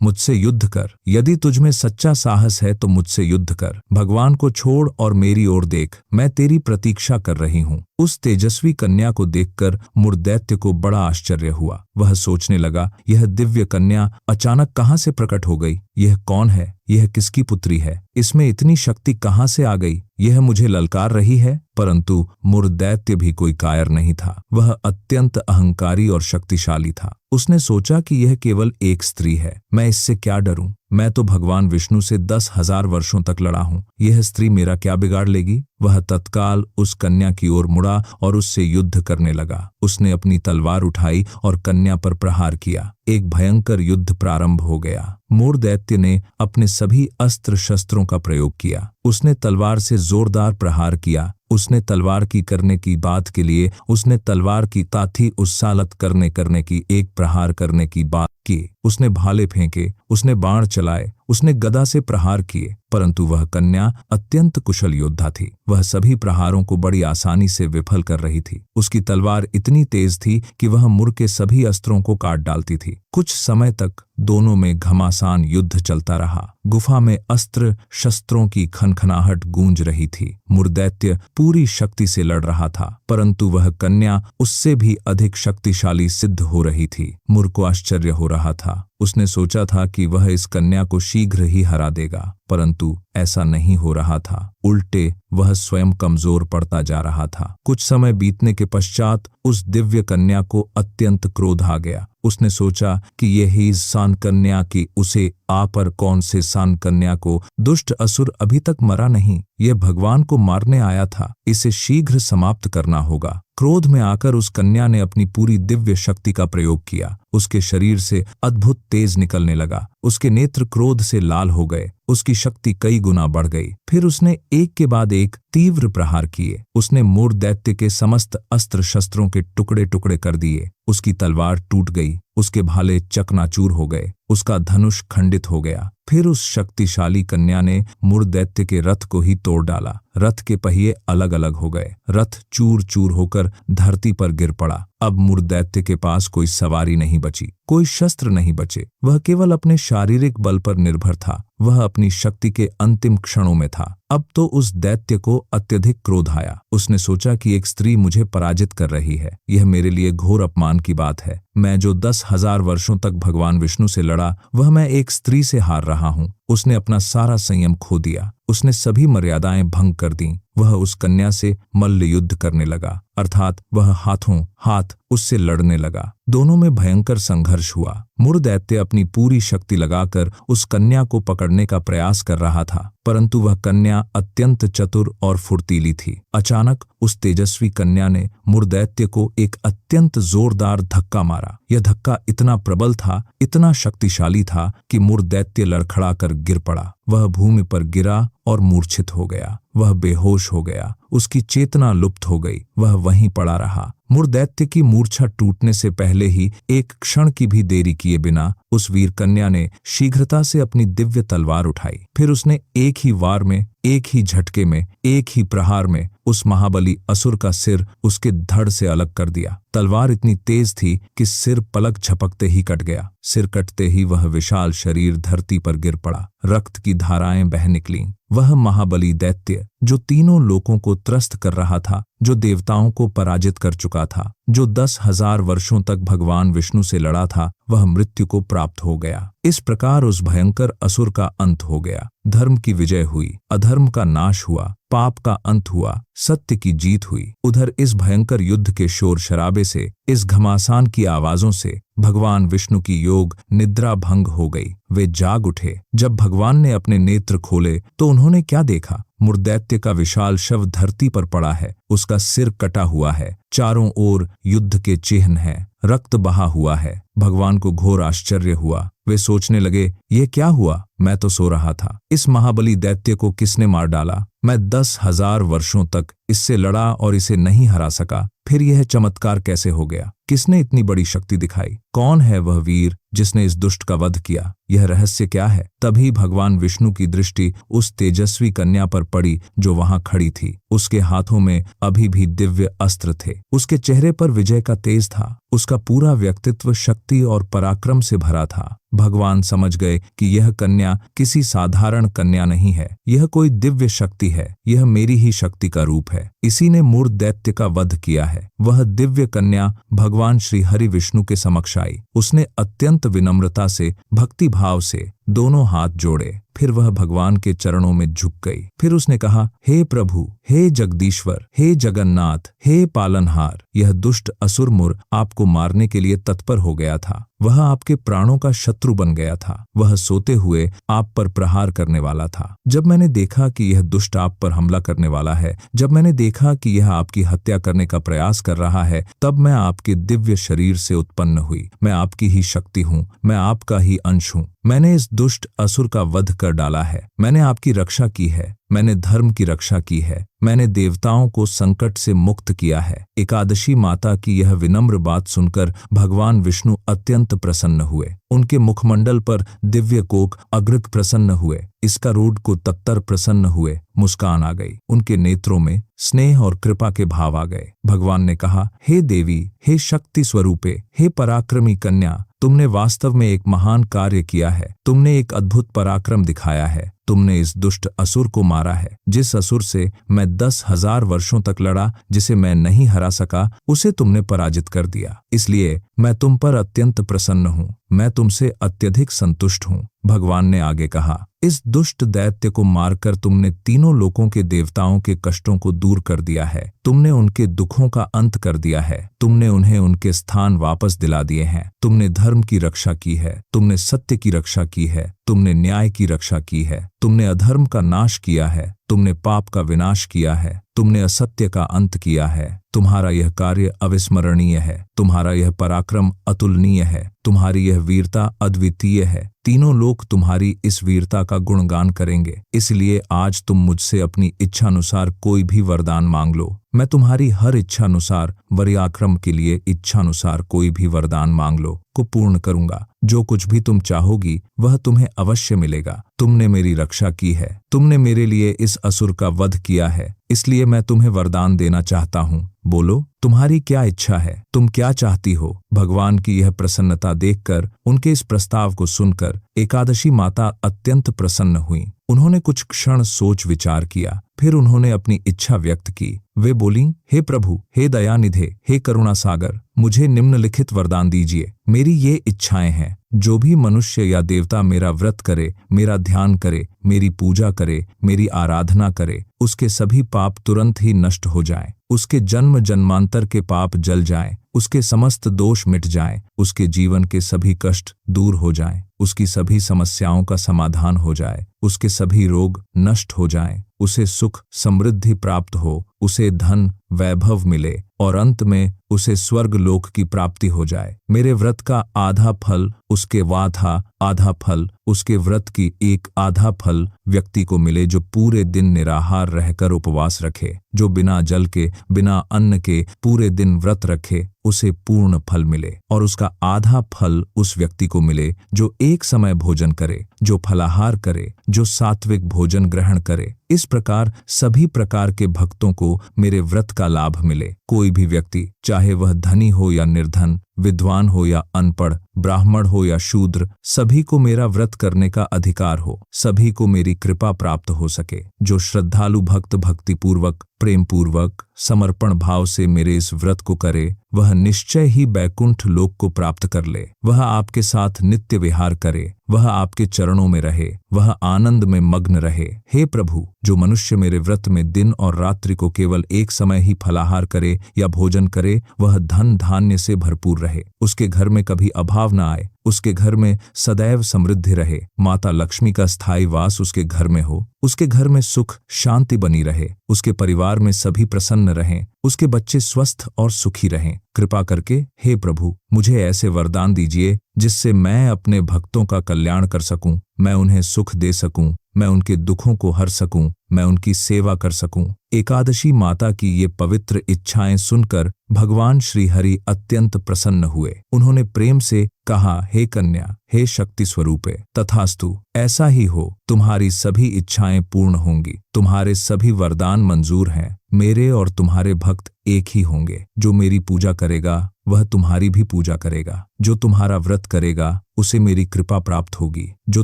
मुझसे युद्ध कर। यदि तुझमें सच्चा साहस है तो मुझसे युद्ध कर। भगवान को छोड़ और मेरी ओर देख। मैं तेरी प्रतीक्षा कर रही हूँ। उस तेजस्वी कन्या को देखकर मुरदैत्य को बड़ा आश्चर्य हुआ। वह सोचने लगा, यह दिव्य कन्या अचानक कहाँ से प्रकट हो गई? यह कौन है? यह किसकी पुत्री है? इसमें इतनी शक्ति कहाँ से आ गई? यह मुझे ललकार रही है। परंतु मुरदैत्य भी कोई कायर नहीं था। वह अत्यंत अहंकारी और शक्तिशाली था। उसने सोचा कि यह केवल एक स्त्री है, मैं इससे क्या डरूं? मैं तो भगवान विष्णु से 10,000 वर्षों तक लड़ा हूं। यह स्त्री मेरा क्या बिगाड़ लेगी? वह तत्काल उस कन्या की ओर मुड़ा दौड़ा और उससे युद्ध करने लगा। उसने अपनी तलवार उठाई और कन्या पर प्रहार किया। एक भयंकर युद्ध प्रारंभ हो गया। मूर दैत्य ने अपने सभी अस्त्र शस्त्रों का प्रयोग किया। उसने तलवार से जोरदार प्रहार किया। उसने तलवार की करने की बात के लिए उसने तलवार की ताथी उस्सालत करने की एक प्रहार करने की बात की। उसने भाले फेंके, उसने बाण चलाए, उसने गदा से प्रहार किए, परंतु वह कन्या अत्यंत कुशल योद्धा थी। वह सभी प्रहारों को बड़ी आसानी से विफल कर रही थी। उसकी तलवार इतनी तेज थी कि वह मुर के सभी अस्त्रों को काट डालती थी। कुछ समय तक दोनों में घमासान युद्ध चलता रहा। गुफा में अस्त्र शस्त्रों की खनखनाहट गूंज रही थी। मुर दैत्य पूरी शक्ति से लड़ रहा था, परंतु वह कन्या उससे भी अधिक शक्तिशाली सिद्ध हो रही थी। मुर को आश्चर्य हो रहा था। उसने सोचा था कि वह इस कन्या को शीघ्र ही हरा देगा, परंतु ऐसा नहीं हो रहा था। उल्टे वह स्वयं कमजोर पड़ता जा रहा था। कुछ समय बीतने के पश्चात उस दिव्य कन्या को अत्यंत क्रोध आ गया। उसने सोचा कि यही सान कन्या की उसे आ पर कौन से सान कन्या को दुष्ट असुर अभी तक मरा नहीं। यह भगवान को मारने आया था। इसे शीघ्र समाप्त करना होगा। क्रोध में आकर उस कन्या ने अपनी पूरी दिव्य शक्ति का प्रयोग किया। उसके शरीर से अद्भुत तेज निकलने लगा। उसके नेत्र क्रोध से लाल हो गए। उसकी शक्ति कई गुना बढ़ गई। फिर उसने एक के बाद एक तीव्र प्रहार किए। उसने मूर दैत्य के समस्त अस्त्र शस्त्रों के टुकड़े टुकड़े कर दिए। उसकी तलवार टूट गई। उसके भाले चकनाचूर हो गए। उसका धनुष खंडित हो गया। फिर उस शक्तिशाली कन्या ने मूर दैत्य के रथ को ही तोड़ डाला। रथ के पहिए अलग अलग हो गए। रथ चूर चूर होकर धरती पर गिर पड़ा। अब मूर दैत्य के पास कोई सवारी नहीं बची, कोई शस्त्र नहीं बचे। वह केवल अपने शारीरिक बल पर निर्भर था। वह अपनी शक्ति के अंतिम क्षणों में था। अब तो उस दैत्य को अत्यधिक क्रोध आया। उसने सोचा कि एक स्त्री मुझे पराजित कर रही है। यह मेरे लिए घोर अपमान की बात है। मैं जो 10,000 वर्षों तक भगवान विष्णु से लड़ा, वह मैं एक स्त्री से हार रहा हूँ। उसने अपना सारा संयम खो दिया। उसने सभी मर्यादाएं भंग कर दी। वह उस कन्या से मल्ल युद्ध करने लगा, अर्थात वह हाथों हाथ उससे लड़ने लगा। दोनों में भयंकर संघर्ष हुआ। मूर दैत्य अपनी पूरी शक्ति लगाकर उस कन्या को पकड़ने का प्रयास कर रहा था, परंतु वह कन्या अत्यंत चतुर और फुर्तीली थी। अचानक उस तेजस्वी कन्या ने मूर दैत्य को एक अत्यंत जोरदार धक्का मारा। यह धक्का इतना प्रबल था, इतना शक्तिशाली था कि मूर दैत्य लड़खड़ा कर गिर पड़ा। वह भूमि पर गिरा और मूर्छित हो गया। वह बेहोश हो गया। उसकी चेतना लुप्त हो गई। वह वहीं पड़ा रहा। मूर दैत्य की मूर्छा टूटने से पहले ही एक क्षण की भी देरी किए बिना उस वीर कन्या ने शीघ्रता से अपनी दिव्य तलवार उठाई। फिर उसने एक ही वार में, एक ही झटके में, एक ही प्रहार में उस महाबली असुर का सिर उसके धड़ से अलग कर दिया। तलवार इतनी तेज थी कि सिर पलक झपकते ही कट गया। सिर कटते ही वह विशाल शरीर धरती पर गिर पड़ा। रक्त की धाराएं बह निकलीं। वह महाबली दैत्य जो तीनों लोकों को त्रस्त कर रहा था, जो देवताओं को पराजित कर चुका था, जो 10,000 वर्षों तक भगवान विष्णु से लड़ा था, वह मृत्यु को प्राप्त हो गया। इस प्रकार उस भयंकर असुर का अंत हो गया। धर्म की विजय हुई, अधर्म का नाश हुआ, पाप का अंत हुआ, सत्य की जीत हुई। उधर इस भयंकर युद्ध के शोर शराबे से, इस घमासान की आवाजों से भगवान विष्णु की योग निद्रा भंग हो गई। वे जाग उठे। जब भगवान ने अपने नेत्र खोले तो उन्होंने क्या देखा? मूर दैत्य का विशाल शव धरती पर पड़ा है। उसका सिर कटा हुआ है। चारों ओर युद्ध के चिन्ह हैं। रक्त बहा हुआ है। भगवान को घोर आश्चर्य हुआ। वे सोचने लगे, ये क्या हुआ? मैं तो सो रहा था। इस महाबली दैत्य को किसने मार डाला? मैं 10,000 वर्षों तक इससे लड़ा और इसे नहीं हरा सका। फिर यह चमत्कार कैसे हो गया? किसने इतनी बड़ी शक्ति दिखाई? कौन है वह वीर जिसने इस दुष्ट का वध किया? यह रहस्य क्या है? तभी भगवान विष्णु की दृष्टि उस तेजस्वी कन्या पर पड़ी जो वहां खड़ी थी। उसके हाथों में अभी भी दिव्य अस्त्र थे। उसके चेहरे पर विजय का तेज था। उसका पूरा व्यक्तित्व शक्ति और पराक्रम से भरा था। भगवान समझ गए कि यह कन्या किसी साधारण कन्या नहीं है। यह कोई दिव्य शक्ति है। यह मेरी ही शक्ति का रूप है। इसी ने मूर दैत्य का वध किया है। वह दिव्य कन्या भगवान श्री हरि विष्णु के समक्ष आई। उसने अत्यंत विनम्रता से, भक्ति भाव से दोनों हाथ जोड़े। फिर वह भगवान के चरणों में झुक गई। फिर उसने कहा, हे प्रभु, हे जगदीश्वर, हे जगन्नाथ, हे पालनहार, यह दुष्ट असुर मूर आपको मारने के लिए तत्पर हो गया था। वह आपके प्राणों का शत्रु बन गया था। वह सोते हुए आप पर प्रहार करने वाला था। जब मैंने देखा कि यह दुष्ट आप पर हमला करने वाला है, जब मैंने देखा कि यह आपकी हत्या करने का प्रयास कर रहा है, तब मैं आपके दिव्य शरीर से उत्पन्न हुई। मैं आपकी ही शक्ति हूँ, मैं आपका ही अंश हूँ। मैंने इस दुष्ट असुर का वध कर डाला है। मैंने आपकी रक्षा की है, मैंने धर्म की रक्षा की है, मैंने देवताओं को संकट से मुक्त किया है। एकादशी माता की यह विनम्र बात सुनकर भगवान विष्णु अत्यंत प्रसन्न हुए। उनके मुखमंडल पर दिव्य कोक अग्रक प्रसन्न हुए, इसका रूढ़ को तत्तर प्रसन्न हुए। मुस्कान आ गई, उनके नेत्रों में स्नेह और कृपा के भाव आ गए। भगवान ने कहा, हे देवी, हे शक्ति स्वरूपे, हे पराक्रमी कन्या, तुमने वास्तव में एक महान कार्य किया है। तुमने एक अद्भुत पराक्रम दिखाया है। तुमने इस दुष्ट असुर को मारा है। जिस असुर से मैं 10,000 वर्षों तक लड़ा, जिसे मैं नहीं हरा सका, उसे तुमने पराजित कर दिया। इसलिए मैं तुम पर अत्यंत प्रसन्न हूँ। मैं तुमसे अत्यधिक संतुष्ट हूँ। भगवान ने आगे कहा, इस दुष्ट दैत्य को मारकर तुमने तीनों लोकों के देवताओं के कष्टों को दूर कर दिया है। तुमने उनके दुखों का अंत कर दिया है। तुमने उन्हें उनके स्थान वापस दिला दिए हैं। तुमने धर्म की रक्षा की है, तुमने सत्य की रक्षा की है, तुमने न्याय की रक्षा की है, तुमने अधर्म का नाश किया है, तुमने पाप का विनाश किया है, तुमने असत्य का अंत किया है। तुम्हारा यह कार्य अविस्मरणीय है। तुम्हारा यह पराक्रम अतुलनीय है। तुम्हारी यह वीरता अद्वितीय है। तीनों लोग तुम्हारी इस वीरता का गुणगान करेंगे। इसलिए आज तुम मुझसे अपनी इच्छानुसार कोई भी वरदान मांग लो। मैं तुम्हारी हर इच्छानुसार वरीयाक्रम के लिए इच्छानुसार कोई भी वरदान मांग लो को पूर्ण करूंगा। जो कुछ भी तुम चाहोगी वह तुम्हें अवश्य मिलेगा। तुमने मेरी रक्षा की है, तुमने मेरे लिए इस असुर का वध किया है, इसलिए मैं तुम्हें वरदान देना चाहता हूँ। बोलो, तुम्हारी क्या इच्छा है? तुम क्या चाहती हो? भगवान की यह प्रसन्नता देखकर, उनके इस प्रस्ताव को सुनकर एकादशी माता अत्यंत प्रसन्न हुई। उन्होंने कुछ क्षण सोच विचार किया, फिर उन्होंने अपनी इच्छा व्यक्त की। वे बोलीं, हे प्रभु, हे दयानिधे, हे करुणा सागर, मुझे निम्नलिखित वरदान दीजिए। मेरी ये इच्छाएं हैं, जो भी मनुष्य या देवता मेरा व्रत करे, मेरा ध्यान करे, मेरी पूजा करे, मेरी आराधना करे, उसके सभी पाप तुरंत ही नष्ट हो जाएं, उसके जन्म जन्मांतर के पाप जल जाएं, उसके समस्त दोष मिट जाएं, उसके जीवन के सभी कष्ट दूर हो जाएं, उसकी सभी समस्याओं का समाधान हो जाए, उसके सभी रोग नष्ट हो जाएं, उसे सुख समृद्धि प्राप्त हो, उसे धन वैभव मिले और अंत में उसे स्वर्ग लोक की प्राप्ति हो जाए। मेरे व्रत का आधा फल उसके वाधा आधा फल उसके व्रत की एक आधा फल व्यक्ति को मिले जो पूरे दिन निराहार रहकर उपवास रखे, जो बिना जल के बिना अन्न के पूरे दिन व्रत रखे, उसे पूर्ण फल मिले। और उसका आधा फल उस व्यक्ति को मिले जो एक समय भोजन करे, जो फलाहार करे, जो सात्विक भोजन ग्रहण करे। इस प्रकार सभी प्रकार के भक्तों को मेरे व्रत का लाभ मिले। कोई भी व्यक्ति, चाहे वह धनी हो या निर्धन, विद्वान हो या अनपढ़, ब्राह्मण हो या शूद्र, सभी को मेरा व्रत करने का अधिकार हो, सभी को मेरी कृपा प्राप्त हो सके। जो श्रद्धालु भक्त भक्तिपूर्वक प्रेम पूर्वक समर्पण भाव से मेरे इस व्रत को करे, वह निश्चय ही बैकुंठ लोक को प्राप्त कर ले। वह आपके साथ नित्य विहार करे, वह आपके चरणों में रहे, वह आनंद में मग्न रहे। हे प्रभु, जो मनुष्य मेरे व्रत में दिन और रात्रि को केवल एक समय ही फलाहार करे या भोजन करे, वह धन धान्य से भरपूर रहे, उसके घर में कभी अभाव न आए, उसके घर में सदैव समृद्धि रहे, माता लक्ष्मी का स्थायी वास उसके घर में हो, उसके घर में सुख शांति बनी रहे, उसके परिवार में सभी प्रसन्न रहें, उसके बच्चे स्वस्थ और सुखी रहें। कृपा करके हे प्रभु, मुझे ऐसे वरदान दीजिए जिससे मैं अपने भक्तों का कल्याण कर सकूं, मैं उन्हें सुख दे सकूं, मैं उनके दुखों को हर सकूं, मैं उनकी सेवा कर सकूं। एकादशी माता की ये पवित्र इच्छाएं सुनकर भगवान श्री हरि अत्यंत प्रसन्न हुए। उन्होंने प्रेम से कहा, हे कन्या, हे शक्ति स्वरूपे, तथास्तु, ऐसा ही हो। तुम्हारी सभी इच्छाएं पूर्ण होंगी, तुम्हारे सभी वरदान मंजूर हैं। मेरे और तुम्हारे भक्त एक ही होंगे। जो मेरी पूजा करेगा वह तुम्हारी भी पूजा करेगा, जो तुम्हारा व्रत करेगा उसे मेरी कृपा प्राप्त होगी, जो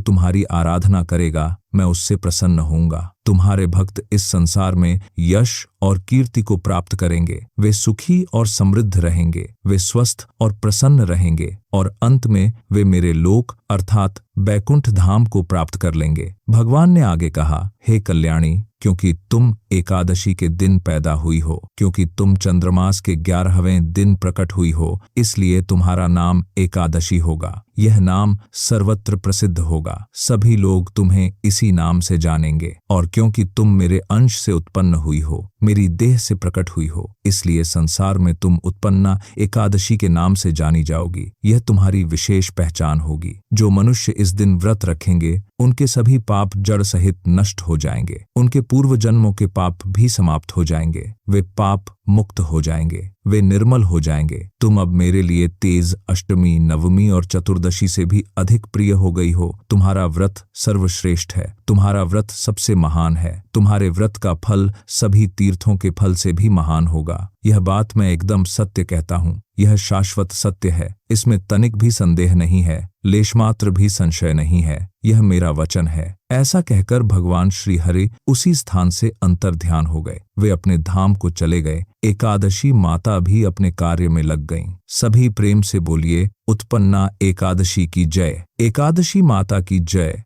तुम्हारी आराधना करेगा मैं उससे प्रसन्न होऊंगा। तुम्हारे भक्त इस संसार में यश और कीर्ति को प्राप्त करेंगे, वे सुखी और समृद्ध रहेंगे, वे स्वस्थ और प्रसन्न रहेंगे और अंत में वे मेरे लोक अर्थात बैकुंठ धाम को प्राप्त कर लेंगे। भगवान ने आगे कहा, हे कल्याणी, क्योंकि तुम एकादशी के दिन पैदा हुई हो। क्योंकि तुम चंद्रमास के 11वें दिन प्रकट हुई हो, इसलिए तुम्हारा नाम एकादशी होगा। यह नाम सर्वत्र प्रसिद्ध होगा, सभी लोग तुम्हें इसी नाम से जानेंगे। और क्योंकि तुम मेरे अंश से उत्पन्न हुई हो, मेरी देह से प्रकट हुई हो, इसलिए संसार में तुम उत्पन्ना एकादशी के नाम से जानी जाओगी। यह तुम्हारी विशेष पहचान होगी। जो मनुष्य इस दिन व्रत रखेंगे, उनके सभी पाप जड़ सहित नष्ट हो जाएंगे। उनके पूर्व जन्मों के पाप भी समाप्त हो जाएंगे। वे पाप मुक्त हो जाएंगे, वे निर्मल हो जाएंगे। तुम अब मेरे लिए तेज अष्टमी, नवमी और चतुर्दशी से भी अधिक प्रिय हो गई हो। तुम्हारा व्रत सर्वश्रेष्ठ है, तुम्हारा व्रत सबसे महान है। तुम्हारे व्रत का फल सभी तीर्थों के फल से भी महान होगा। यह बात मैं एकदम सत्य कहता हूँ। यह शाश्वत सत्य है, इसमें तनिक भी संदेह नहीं है, लेशमात्र भी संशय नहीं है। यह मेरा वचन है। ऐसा कहकर भगवान श्री हरि उसी स्थान से अंतर्ध्यान हो गए। वे अपने धाम को चले गए। एकादशी माता भी अपने कार्य में लग गईं। सभी प्रेम से बोलिए, उत्पन्ना एकादशी की जय। एकादशी माता की जय।